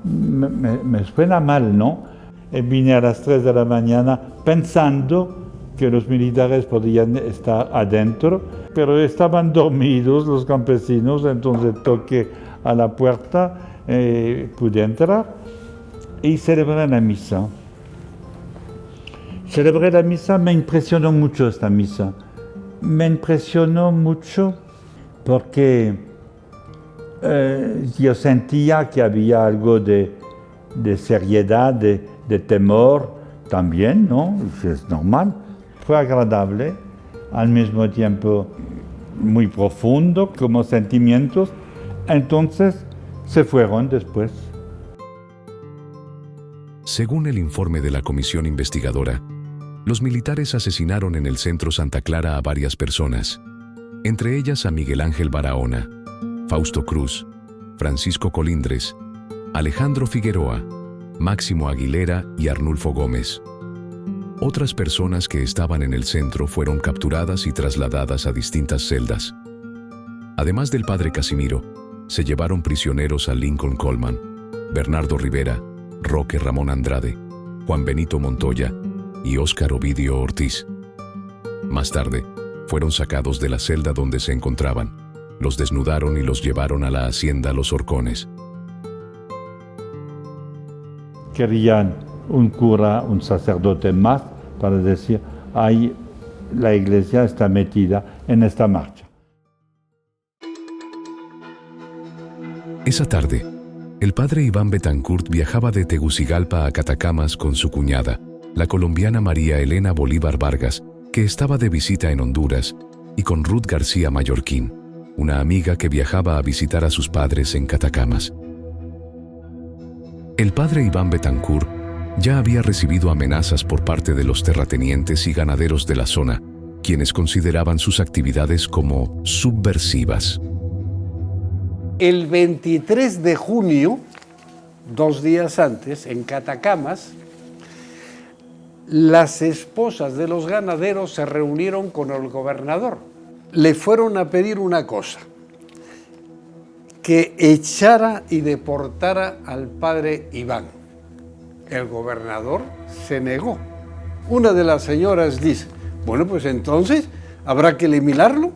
me suena mal, ¿no? Y vine a las 3 de la mañana pensando que los militares podían estar adentro, pero estaban dormidos los campesinos, entonces toqué a la puerta, pude entrar y celebré la misa. Celebré la misa, me impresionó mucho esta misa. Me impresionó mucho porque yo sentía que había algo de seriedad, de temor también, ¿no? Es normal. Fue agradable, al mismo tiempo muy profundo como sentimientos. Entonces se fueron después. Según el informe de la comisión investigadora, los militares asesinaron en el centro Santa Clara a varias personas, entre ellas a Miguel Ángel Barahona, Fausto Cruz, Francisco Colindres, Alejandro Figueroa, Máximo Aguilera y Arnulfo Gómez. Otras personas que estaban en el centro fueron capturadas y trasladadas a distintas celdas. Además del padre Casimiro, se llevaron prisioneros a Lincoln Coleman, Bernardo Rivera, Roque Ramón Andrade, Juan Benito Montoya y Óscar Ovidio Ortiz. Más tarde, fueron sacados de la celda donde se encontraban. Los desnudaron y los llevaron a la hacienda Los Horcones. Querían un cura, un sacerdote más, para decir, ahí la iglesia está metida en esta marcha. Esa tarde, el padre Iván Betancourt viajaba de Tegucigalpa a Catacamas con su cuñada, la colombiana María Elena Bolívar Vargas, que estaba de visita en Honduras, y con Ruth García Mallorquín, una amiga que viajaba a visitar a sus padres en Catacamas. El padre Iván Betancourt ya había recibido amenazas por parte de los terratenientes y ganaderos de la zona, quienes consideraban sus actividades como subversivas. El 23 de junio, 2 días antes, en Catacamas, las esposas de los ganaderos se reunieron con el gobernador. Le fueron a pedir una cosa, que echara y deportara al padre Iván. El gobernador se negó. Una de las señoras dice, bueno, pues entonces habrá que eliminarlo.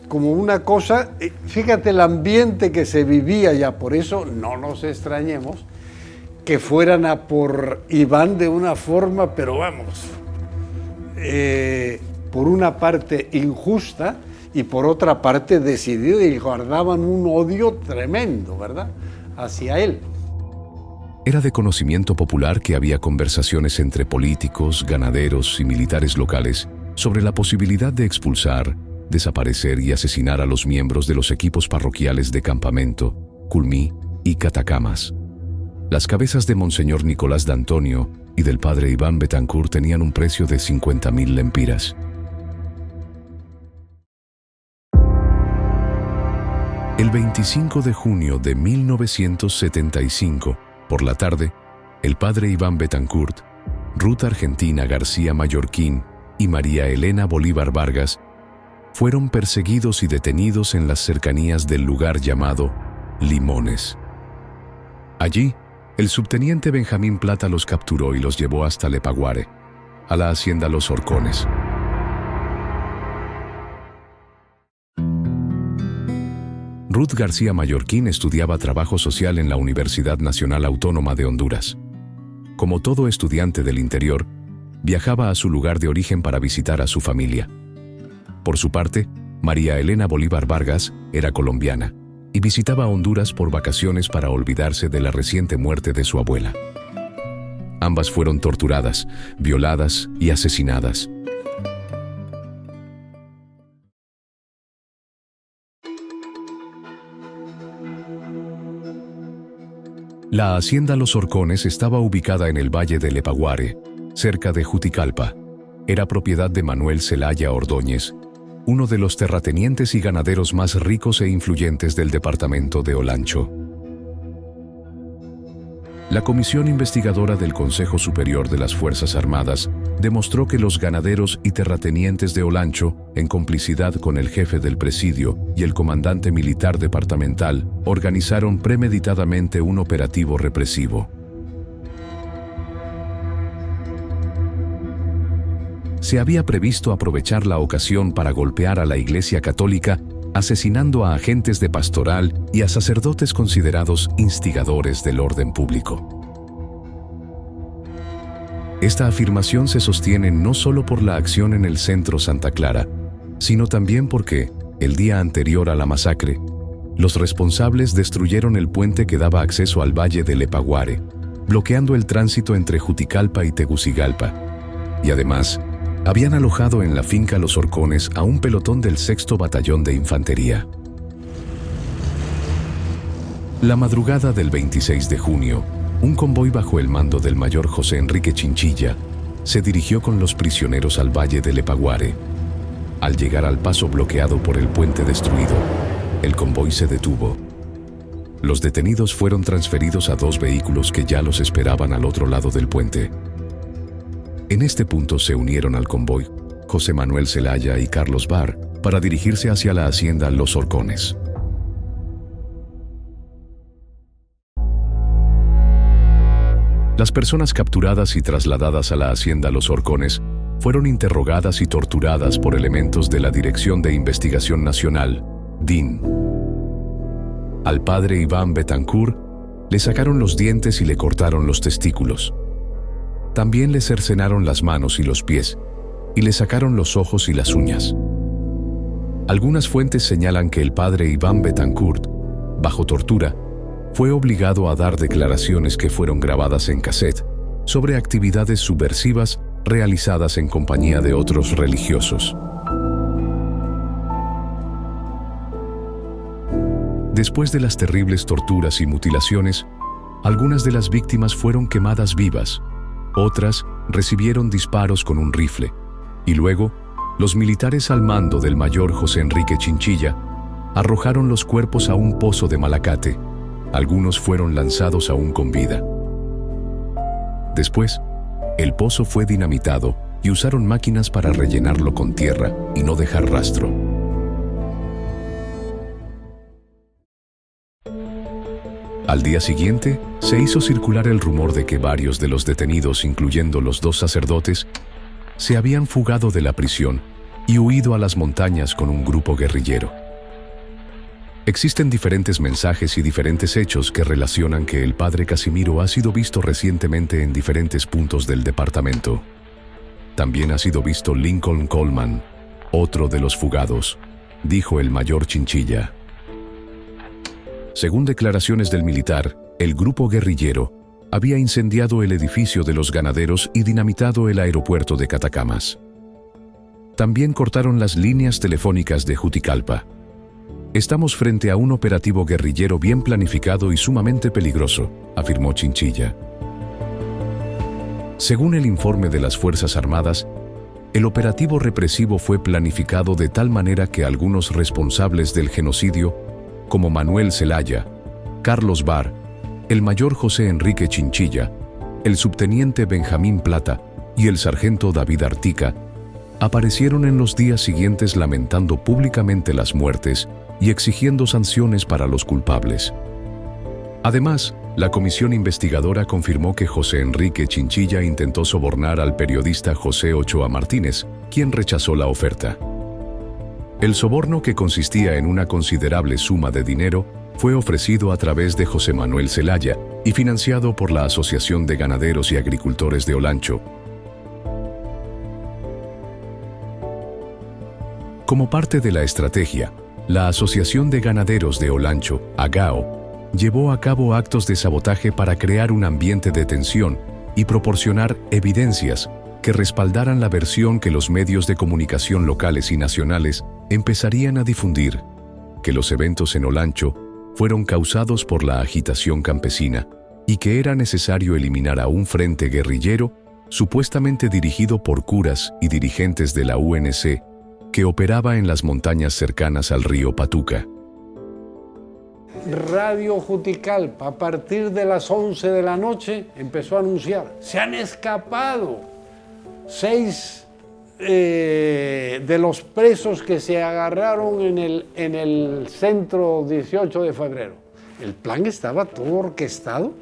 Como una cosa, fíjate el ambiente que se vivía ya, por eso no nos extrañemos que fueran a por Iván de una forma, pero vamos, por una parte injusta y por otra parte decidida, y guardaban un odio tremendo, ¿verdad?, hacia él. Era de conocimiento popular que había conversaciones entre políticos, ganaderos y militares locales sobre la posibilidad de expulsar, desaparecer y asesinar a los miembros de los equipos parroquiales de Campamento, Culmí y Catacamas. Las cabezas de Monseñor Nicolás d'Antonio y del padre Iván Betancourt tenían un precio de 50.000 lempiras. El 25 de junio de 1975, por la tarde, el padre Iván Betancourt, Ruth Argentina García Mallorquín y María Elena Bolívar Vargas fueron perseguidos y detenidos en las cercanías del lugar llamado Limones. Allí, el subteniente Benjamín Plata los capturó y los llevó hasta Lepaguare, a la hacienda Los Horcones. Ruth García Mallorquín estudiaba trabajo social en la Universidad Nacional Autónoma de Honduras. Como todo estudiante del interior, viajaba a su lugar de origen para visitar a su familia. Por su parte, María Elena Bolívar Vargas era colombiana y visitaba Honduras por vacaciones para olvidarse de la reciente muerte de su abuela. Ambas fueron torturadas, violadas y asesinadas. La hacienda Los Horcones estaba ubicada en el valle de Lepaguare, cerca de Juticalpa. Era propiedad de Manuel Zelaya Ordóñez, uno de los terratenientes y ganaderos más ricos e influyentes del departamento de Olancho. La comisión investigadora del Consejo Superior de las Fuerzas Armadas demostró que los ganaderos y terratenientes de Olancho, en complicidad con el jefe del presidio y el comandante militar departamental, organizaron premeditadamente un operativo represivo. Se había previsto aprovechar la ocasión para golpear a la Iglesia Católica, asesinando a agentes de pastoral y a sacerdotes considerados instigadores del orden público. Esta afirmación se sostiene no solo por la acción en el centro Santa Clara, sino también porque, el día anterior a la masacre, los responsables destruyeron el puente que daba acceso al valle de Lepaguare, bloqueando el tránsito entre Juticalpa y Tegucigalpa, y además, habían alojado en la finca Los Horcones a un pelotón del 6º Batallón de Infantería. La madrugada del 26 de junio, un convoy bajo el mando del mayor José Enrique Chinchilla se dirigió con los prisioneros al valle de Lepaguare. Al llegar al paso bloqueado por el puente destruido, el convoy se detuvo. Los detenidos fueron transferidos a 2 vehículos que ya los esperaban al otro lado del puente. En este punto se unieron al convoy José Manuel Zelaya y Carlos Barr para dirigirse hacia la hacienda Los Horcones. Las personas capturadas y trasladadas a la hacienda Los Horcones fueron interrogadas y torturadas por elementos de la Dirección de Investigación Nacional, DIN. Al padre Iván Betancourt le sacaron los dientes y le cortaron los testículos. También le cercenaron las manos y los pies, y le sacaron los ojos y las uñas. Algunas fuentes señalan que el padre Iván Betancourt, bajo tortura, fue obligado a dar declaraciones que fueron grabadas en cassette sobre actividades subversivas realizadas en compañía de otros religiosos. Después de las terribles torturas y mutilaciones, algunas de las víctimas fueron quemadas vivas. Otras recibieron disparos con un rifle, y luego, los militares al mando del mayor José Enrique Chinchilla arrojaron los cuerpos a un pozo de Malacate. Algunos fueron lanzados aún con vida. Después, El pozo fue dinamitado y usaron máquinas para rellenarlo con tierra y no dejar rastro. Al día siguiente, se hizo circular el rumor de que varios de los detenidos, incluyendo los 2 sacerdotes, se habían fugado de la prisión y huido a las montañas con un grupo guerrillero. Existen diferentes mensajes y diferentes hechos que relacionan que el padre Casimiro ha sido visto recientemente en diferentes puntos del departamento. También ha sido visto Lincoln Coleman, otro de los fugados, dijo el mayor Chinchilla. Según declaraciones del militar, el grupo guerrillero había incendiado el edificio de los ganaderos y dinamitado el aeropuerto de Catacamas. También cortaron las líneas telefónicas de Juticalpa. Estamos frente a un operativo guerrillero bien planificado y sumamente peligroso, afirmó Chinchilla. Según el informe de las Fuerzas Armadas, el operativo represivo fue planificado de tal manera que algunos responsables del genocidio, como Manuel Zelaya, Carlos Barr, el mayor José Enrique Chinchilla, el subteniente Benjamín Plata y el sargento David Artica, aparecieron en los días siguientes lamentando públicamente las muertes y exigiendo sanciones para los culpables. Además, la comisión investigadora confirmó que José Enrique Chinchilla intentó sobornar al periodista José Ochoa Martínez, quien rechazó la oferta. El soborno, que consistía en una considerable suma de dinero, fue ofrecido a través de José Manuel Zelaya y financiado por la Asociación de Ganaderos y Agricultores de Olancho. Como parte de la estrategia, la Asociación de Ganaderos de Olancho, AGAO, llevó a cabo actos de sabotaje para crear un ambiente de tensión y proporcionar evidencias que respaldaran la versión que los medios de comunicación locales y nacionales empezarían a difundir, que los eventos en Olancho fueron causados por la agitación campesina y que era necesario eliminar a un frente guerrillero supuestamente dirigido por curas y dirigentes de la UNC que operaba en las montañas cercanas al río Patuca. Radio Juticalpa, a partir de las 11 de la noche, empezó a anunciar: se han escapado 6 de los presos que se agarraron en el centro 18 de febrero. El plan estaba todo orquestado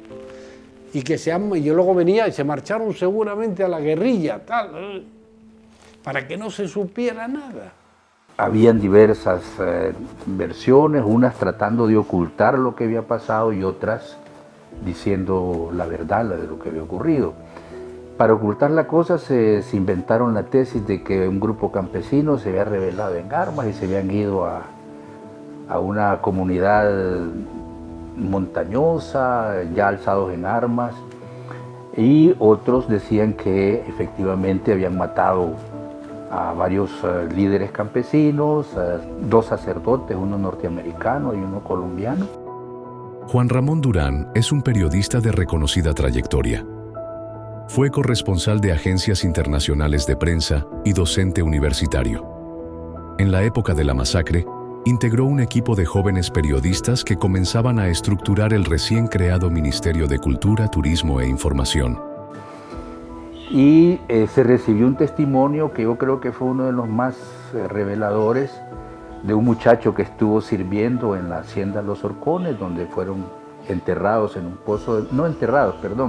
y luego venía y se marcharon seguramente a la guerrilla, tal, para que no se supiera nada. Habían diversas versiones, unas tratando de ocultar lo que había pasado y otras diciendo la verdad de lo que había ocurrido. Para ocultar la cosa se inventaron la tesis de que un grupo campesino se había rebelado en armas y se habían ido a una comunidad montañosa, ya alzados en armas, y otros decían que efectivamente habían matado a varios líderes campesinos, 2 sacerdotes, uno norteamericano y uno colombiano. Juan Ramón Durán es un periodista de reconocida trayectoria. Fue corresponsal de agencias internacionales de prensa y docente universitario. En la época de la masacre, integró un equipo de jóvenes periodistas que comenzaban a estructurar el recién creado Ministerio de Cultura, Turismo e Información. Y se recibió un testimonio que yo creo que fue uno de los más reveladores, de un muchacho que estuvo sirviendo en la hacienda Los Horcones, donde fueron enterrados en un pozo,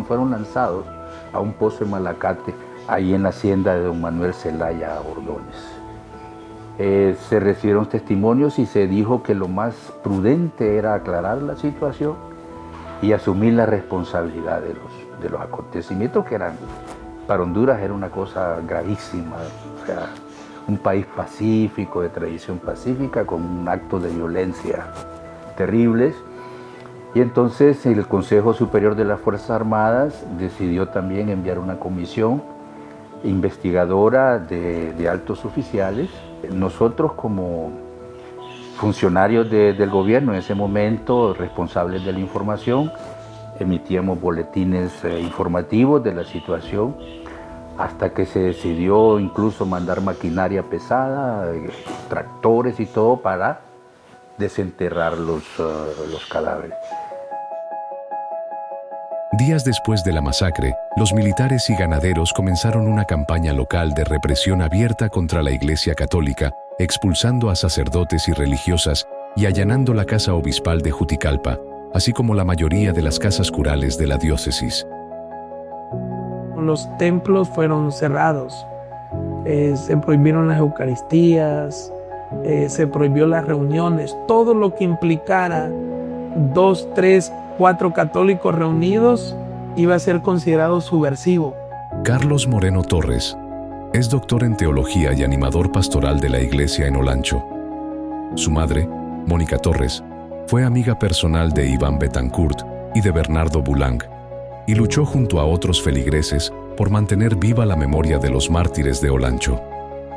fueron lanzados a un pozo de Malacate, ahí en la hacienda de don Manuel Zelaya Bordones. Se recibieron testimonios y se dijo que lo más prudente era aclarar la situación y asumir la responsabilidad de los acontecimientos que eran, para Honduras era una cosa gravísima, o sea, un país pacífico, de tradición pacífica, con actos de violencia terribles. Y entonces el Consejo Superior de las Fuerzas Armadas decidió también enviar una comisión investigadora de altos oficiales. Nosotros, como funcionarios del gobierno en ese momento, responsables de la información, emitíamos boletines informativos de la situación, hasta que se decidió incluso mandar maquinaria pesada, tractores y todo, para desenterrar los cadáveres. Días después de la masacre, los militares y ganaderos comenzaron una campaña local de represión abierta contra la Iglesia Católica, expulsando a sacerdotes y religiosas y allanando la casa obispal de Juticalpa, así como la mayoría de las casas curales de la diócesis. Los templos fueron cerrados, se prohibieron las eucaristías, se prohibió las reuniones, todo lo que implicara 2, 3, 4 católicos reunidos iba a ser considerado subversivo. Carlos Moreno Torres es doctor en teología y animador pastoral de la iglesia en Olancho. Su madre, Mónica Torres, fue amiga personal de Iván Betancourt y de Bernardo Boulang, y luchó junto a otros feligreses por mantener viva la memoria de los mártires de Olancho.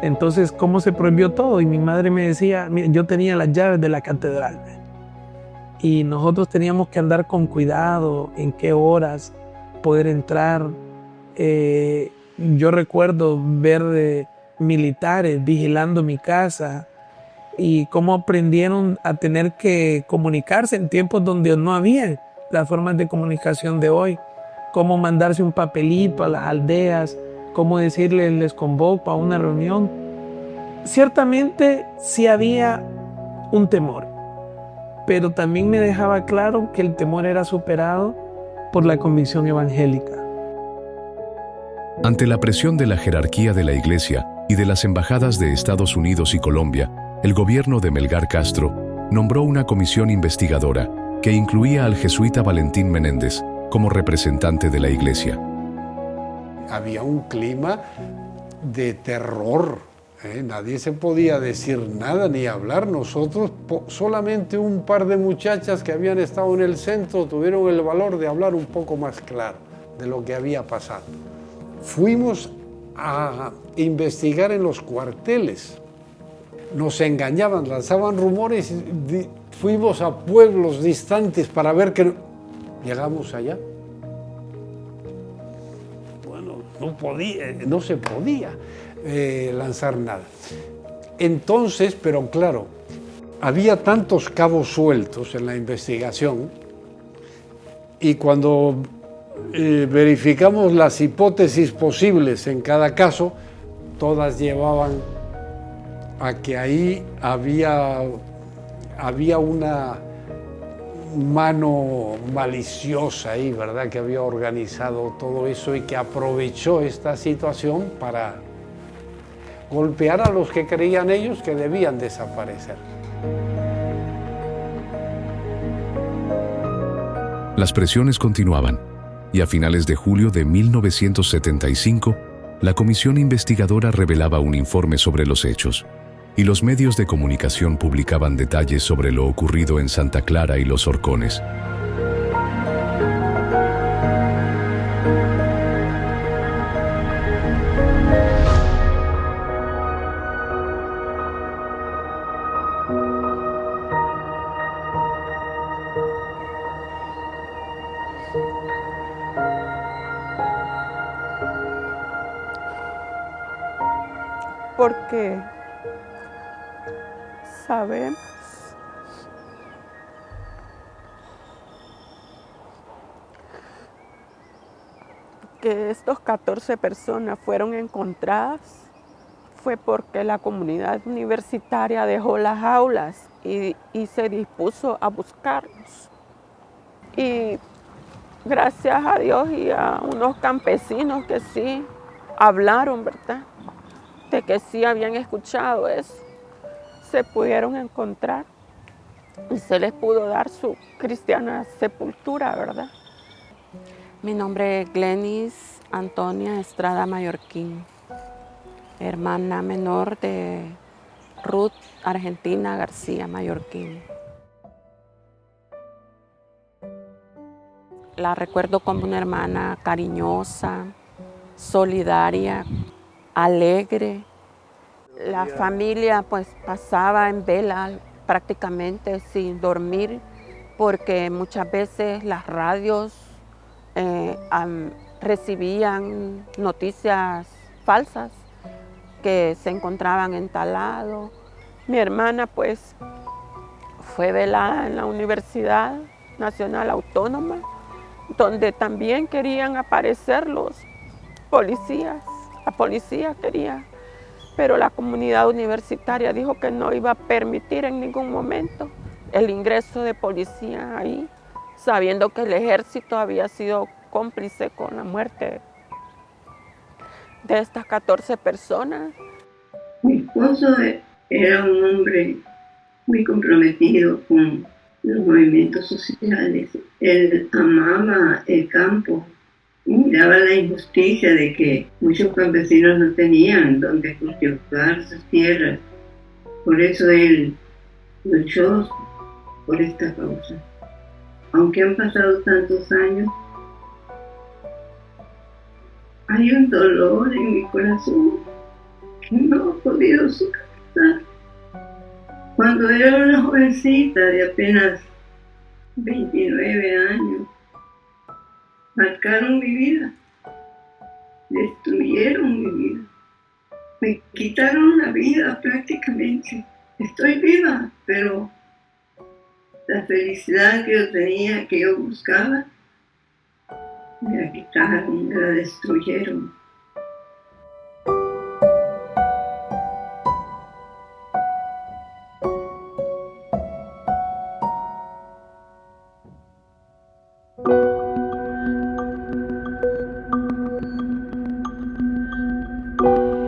Entonces, ¿cómo se prohibió todo? Y mi madre me decía, mira, yo tenía las llaves de la catedral y nosotros teníamos que andar con cuidado en qué horas poder entrar. Yo recuerdo ver militares vigilando mi casa y cómo aprendieron a tener que comunicarse en tiempos donde no había las formas de comunicación de hoy. Cómo mandarse un papelito a las aldeas, cómo decirles les convoco a una reunión. Ciertamente sí había un temor, pero también me dejaba claro que el temor era superado por la convicción evangélica. Ante la presión de la jerarquía de la Iglesia y de las embajadas de Estados Unidos y Colombia, el gobierno de Melgar Castro nombró una comisión investigadora que incluía al jesuita Valentín Menéndez como representante de la Iglesia. Había un clima de terror, nadie se podía decir nada ni hablar. Nosotros, solamente un par de muchachas que habían estado en el centro tuvieron el valor de hablar un poco más claro de lo que había pasado. Fuimos a investigar en los cuarteles, nos engañaban, lanzaban rumores, fuimos a pueblos distantes para ver que llegamos allá. Bueno, no se podía lanzar nada. Entonces, pero claro, había tantos cabos sueltos en la investigación y cuando verificamos las hipótesis posibles en cada caso, todas llevaban a que ahí había una mano maliciosa ahí, ¿verdad?, que había organizado todo eso y que aprovechó esta situación para golpear a los que creían ellos que debían desaparecer. Las presiones continuaban, y a finales de julio de 1975, la comisión investigadora revelaba un informe sobre los hechos, y los medios de comunicación publicaban detalles sobre lo ocurrido en Santa Clara y Los Horcones. Porque sabemos que estos 14 personas fueron encontradas fue porque la comunidad universitaria dejó las aulas y se dispuso a buscarlos. Y gracias a Dios y a unos campesinos que sí hablaron, ¿verdad?, de que sí habían escuchado eso, se pudieron encontrar y se les pudo dar su cristiana sepultura, ¿verdad? Mi nombre es Glenis Antonia Estrada Mallorquín, hermana menor de Ruth Argentina García Mallorquín. La recuerdo como una hermana cariñosa, solidaria, alegre. La familia pues pasaba en vela prácticamente sin dormir porque muchas veces las radios recibían noticias falsas que se encontraban en tal lado. Mi hermana pues fue velada en la Universidad Nacional Autónoma donde también querían aparecer los policías. La policía quería, pero la comunidad universitaria dijo que no iba a permitir en ningún momento el ingreso de policía ahí, sabiendo que el ejército había sido cómplice con la muerte de estas 14 personas. Mi esposo era un hombre muy comprometido con los movimientos sociales. Él amaba el campo y miraba la injusticia de que muchos campesinos no tenían donde cultivar sus tierras. Por eso él luchó por esta causa. Aunque han pasado tantos años, hay un dolor en mi corazón que no he podido soportar. Cuando era una jovencita de apenas 29 años, marcaron mi vida, destruyeron mi vida, me quitaron la vida prácticamente. Estoy viva, pero la felicidad que yo tenía, que yo buscaba, me la quitaron, me la destruyeron.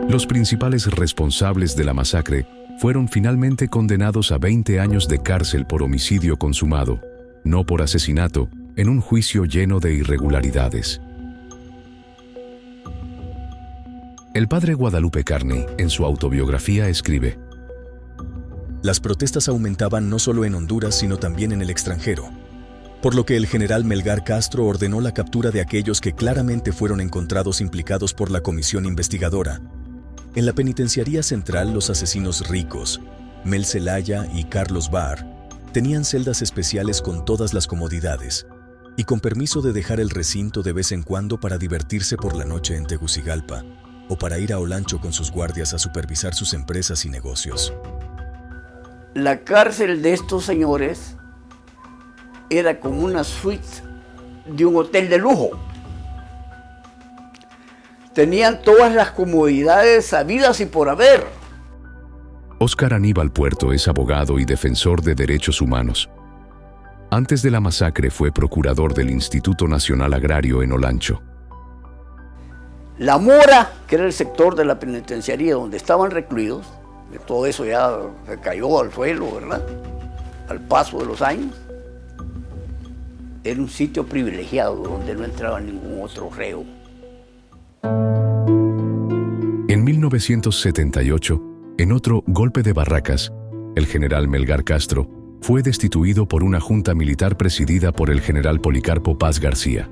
Los principales responsables de la masacre fueron finalmente condenados a 20 años de cárcel por homicidio consumado, no por asesinato, en un juicio lleno de irregularidades. El padre Guadalupe Carney, en su autobiografía, escribe: Las protestas aumentaban no solo en Honduras, sino también en el extranjero, por lo que el general Melgar Castro ordenó la captura de aquellos que claramente fueron encontrados implicados por la comisión investigadora. En la penitenciaría central, los asesinos ricos, Mel Zelaya y Carlos Barr, tenían celdas especiales con todas las comodidades y con permiso de dejar el recinto de vez en cuando para divertirse por la noche en Tegucigalpa o para ir a Olancho con sus guardias a supervisar sus empresas y negocios. La cárcel de estos señores era como una suite de un hotel de lujo. Tenían todas las comodidades habidas y por haber. Óscar Aníbal Puerto es abogado y defensor de derechos humanos. Antes de la masacre fue procurador del Instituto Nacional Agrario en Olancho. La Mora, que era el sector de la penitenciaría donde estaban recluidos, de todo eso ya se cayó al suelo, ¿verdad? Al paso de los años. Era un sitio privilegiado donde no entraba ningún otro reo. En 1978, en otro golpe de barracas, el general Melgar Castro fue destituido por una junta militar presidida por el general Policarpo Paz García.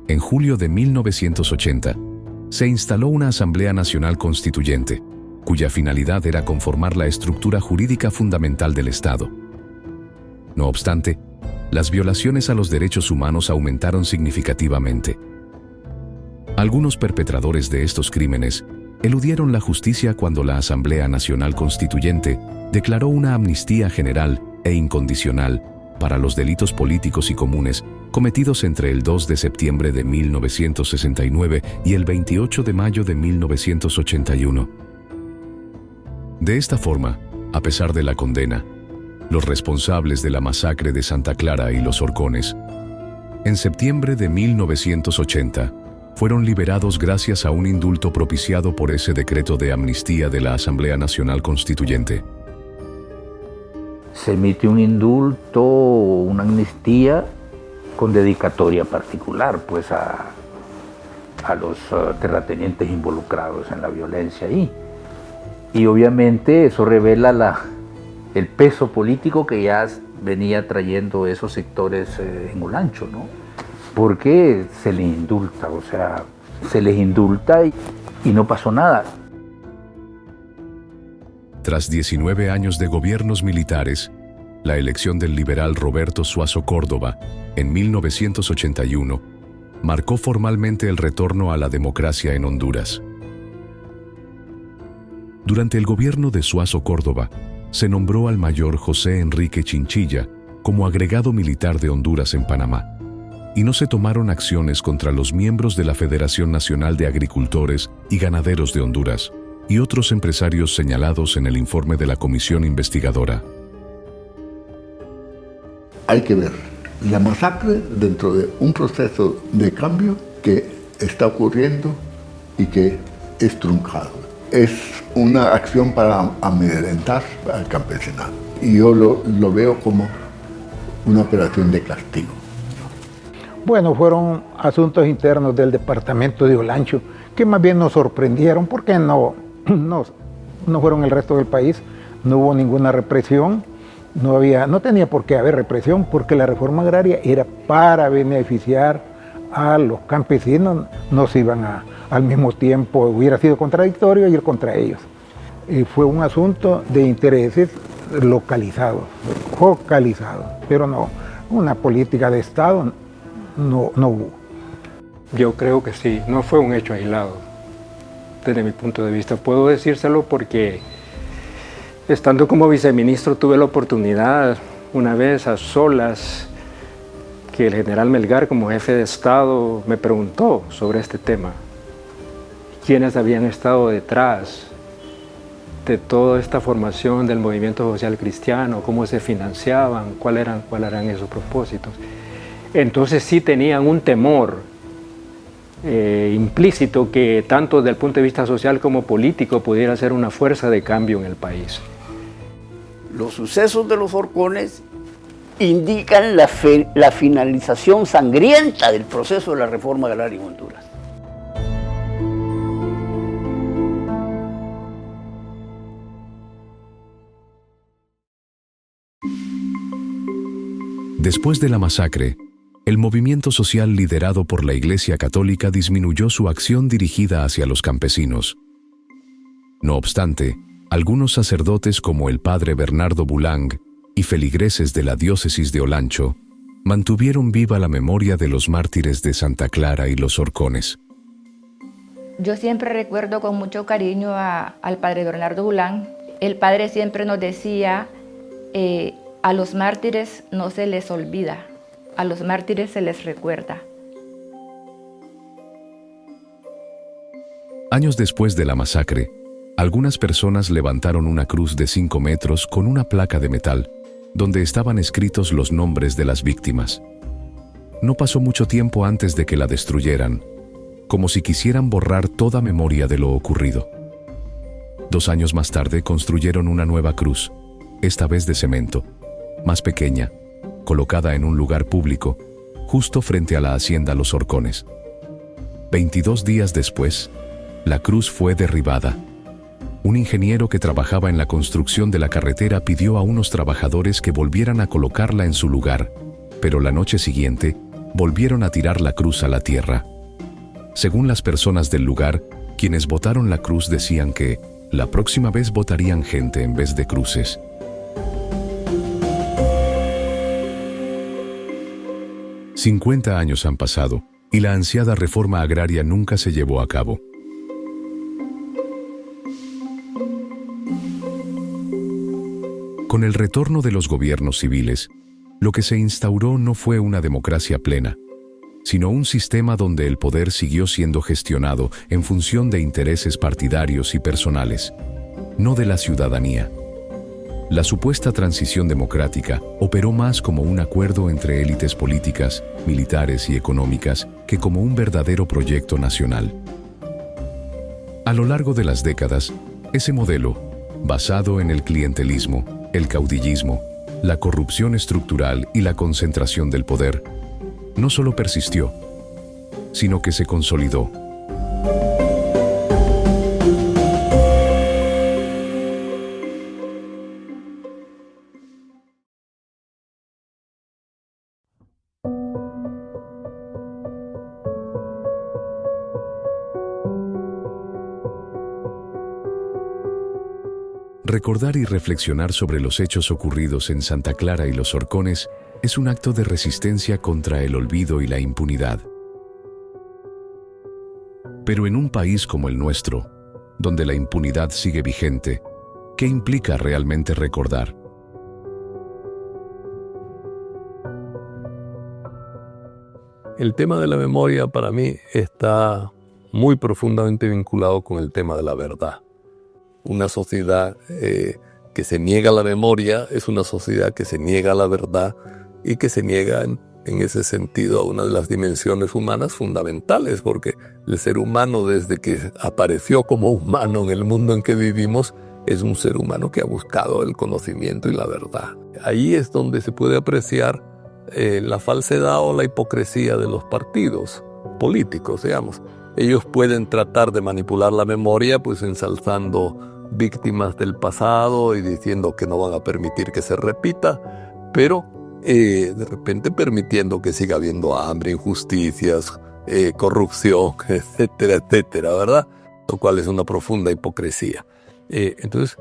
En julio de 1980, se instaló una Asamblea Nacional Constituyente, cuya finalidad era conformar la estructura jurídica fundamental del Estado. No obstante, las violaciones a los derechos humanos aumentaron significativamente. Algunos perpetradores de estos crímenes eludieron la justicia cuando la Asamblea Nacional Constituyente declaró una amnistía general e incondicional para los delitos políticos y comunes cometidos entre el 2 de septiembre de 1969 y el 28 de mayo de 1981. De esta forma, a pesar de la condena, los responsables de la masacre de Santa Clara y los Horcones, en septiembre de 1980, fueron liberados gracias a un indulto propiciado por ese decreto de amnistía de la Asamblea Nacional Constituyente. Se emite un indulto, una amnistía con dedicatoria particular pues a los terratenientes involucrados en la violencia ahí. Y obviamente eso revela el peso político que ya venía trayendo esos sectores en Olancho, ¿no? Porque se les indulta, o sea, se les indulta y no pasó nada. Tras 19 años de gobiernos militares, la elección del liberal Roberto Suazo Córdoba, en 1981, marcó formalmente el retorno a la democracia en Honduras. Durante el gobierno de Suazo Córdoba, se nombró al mayor José Enrique Chinchilla como agregado militar de Honduras en Panamá. y no se tomaron acciones contra los miembros de la Federación Nacional de Agricultores y Ganaderos de Honduras y otros empresarios señalados en el informe de la comisión investigadora. Hay que ver la masacre dentro de un proceso de cambio que está ocurriendo y que es truncado. Es una acción para amedrentar al campesinado. Y yo lo veo como una operación de castigo. Bueno, fueron asuntos internos del departamento de Olancho que más bien nos sorprendieron porque no fueron el resto del país, no hubo ninguna represión, no tenía por qué haber represión porque la reforma agraria era para beneficiar a los campesinos, no se iban al mismo tiempo, hubiera sido contradictorio ir contra ellos. Fue un asunto de intereses localizados, focalizados, pero no, una política de Estado no hubo. Yo creo que sí, no fue un hecho aislado, desde mi punto de vista. Puedo decírselo porque estando como viceministro tuve la oportunidad una vez a solas que el general Melgar como jefe de Estado me preguntó sobre este tema. ¿Quiénes habían estado detrás de toda esta formación del movimiento social cristiano? ¿Cómo se financiaban? ¿Cuáles eran esos propósitos? Entonces sí tenían un temor implícito que tanto desde el punto de vista social como político pudiera ser una fuerza de cambio en el país. Los sucesos de los horcones indican la finalización sangrienta del proceso de la reforma agraria en Honduras. Después de la masacre, el movimiento social liderado por la Iglesia Católica disminuyó su acción dirigida hacia los campesinos. No obstante, algunos sacerdotes como el padre Bernardo Bulang y feligreses de la diócesis de Olancho mantuvieron viva la memoria de los mártires de Santa Clara y los Horcones. Yo siempre recuerdo con mucho cariño al padre Bernardo Bulang. El padre siempre nos decía, a los mártires no se les olvida, a los mártires se les recuerda. Años después de la masacre, algunas personas levantaron una cruz de 5 metros con una placa de metal, donde estaban escritos los nombres de las víctimas. No pasó mucho tiempo antes de que la destruyeran, como si quisieran borrar toda memoria de lo ocurrido. 2 años más tarde construyeron una nueva cruz, esta vez de cemento, más pequeña, colocada en un lugar público, justo frente a la hacienda Los Horcones. 22 días después, la cruz fue derribada. Un ingeniero que trabajaba en la construcción de la carretera pidió a unos trabajadores que volvieran a colocarla en su lugar, pero la noche siguiente volvieron a tirar la cruz a la tierra. Según las personas del lugar, quienes botaron la cruz decían que la próxima vez botarían gente en vez de cruces. $50 años han pasado y la ansiada reforma agraria nunca se llevó a cabo. Con el retorno de los gobiernos civiles, lo que se instauró no fue una democracia plena, sino un sistema donde el poder siguió siendo gestionado en función de intereses partidarios y personales, no de la ciudadanía. La supuesta transición democrática operó más como un acuerdo entre élites políticas, militares y económicas que como un verdadero proyecto nacional. A lo largo de las décadas, ese modelo, basado en el clientelismo, el caudillismo, la corrupción estructural y la concentración del poder, no solo persistió, sino que se consolidó. Recordar y reflexionar sobre los hechos ocurridos en Santa Clara y Los Horcones es un acto de resistencia contra el olvido y la impunidad. Pero en un país como el nuestro, donde la impunidad sigue vigente, ¿qué implica realmente recordar? El tema de la memoria para mí está muy profundamente vinculado con el tema de la verdad. Una sociedad que se niega a la memoria es una sociedad que se niega a la verdad y que se niega en ese sentido a una de las dimensiones humanas fundamentales, porque el ser humano, desde que apareció como humano en el mundo en que vivimos, es un ser humano que ha buscado el conocimiento y la verdad. Ahí es donde se puede apreciar la falsedad o la hipocresía de los partidos políticos, digamos. Ellos pueden tratar de manipular la memoria, pues ensalzando víctimas del pasado y diciendo que no van a permitir que se repita, pero de repente permitiendo que siga habiendo hambre, injusticias, corrupción, etcétera, etcétera, ¿verdad? Lo cual es una profunda hipocresía. Entonces,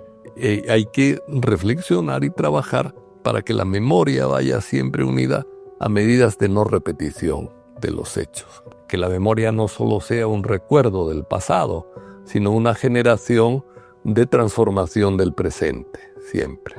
hay que reflexionar y trabajar para que la memoria vaya siempre unida a medidas de no repetición de los hechos. Que la memoria no solo sea un recuerdo del pasado, sino una generación de transformación del presente, siempre.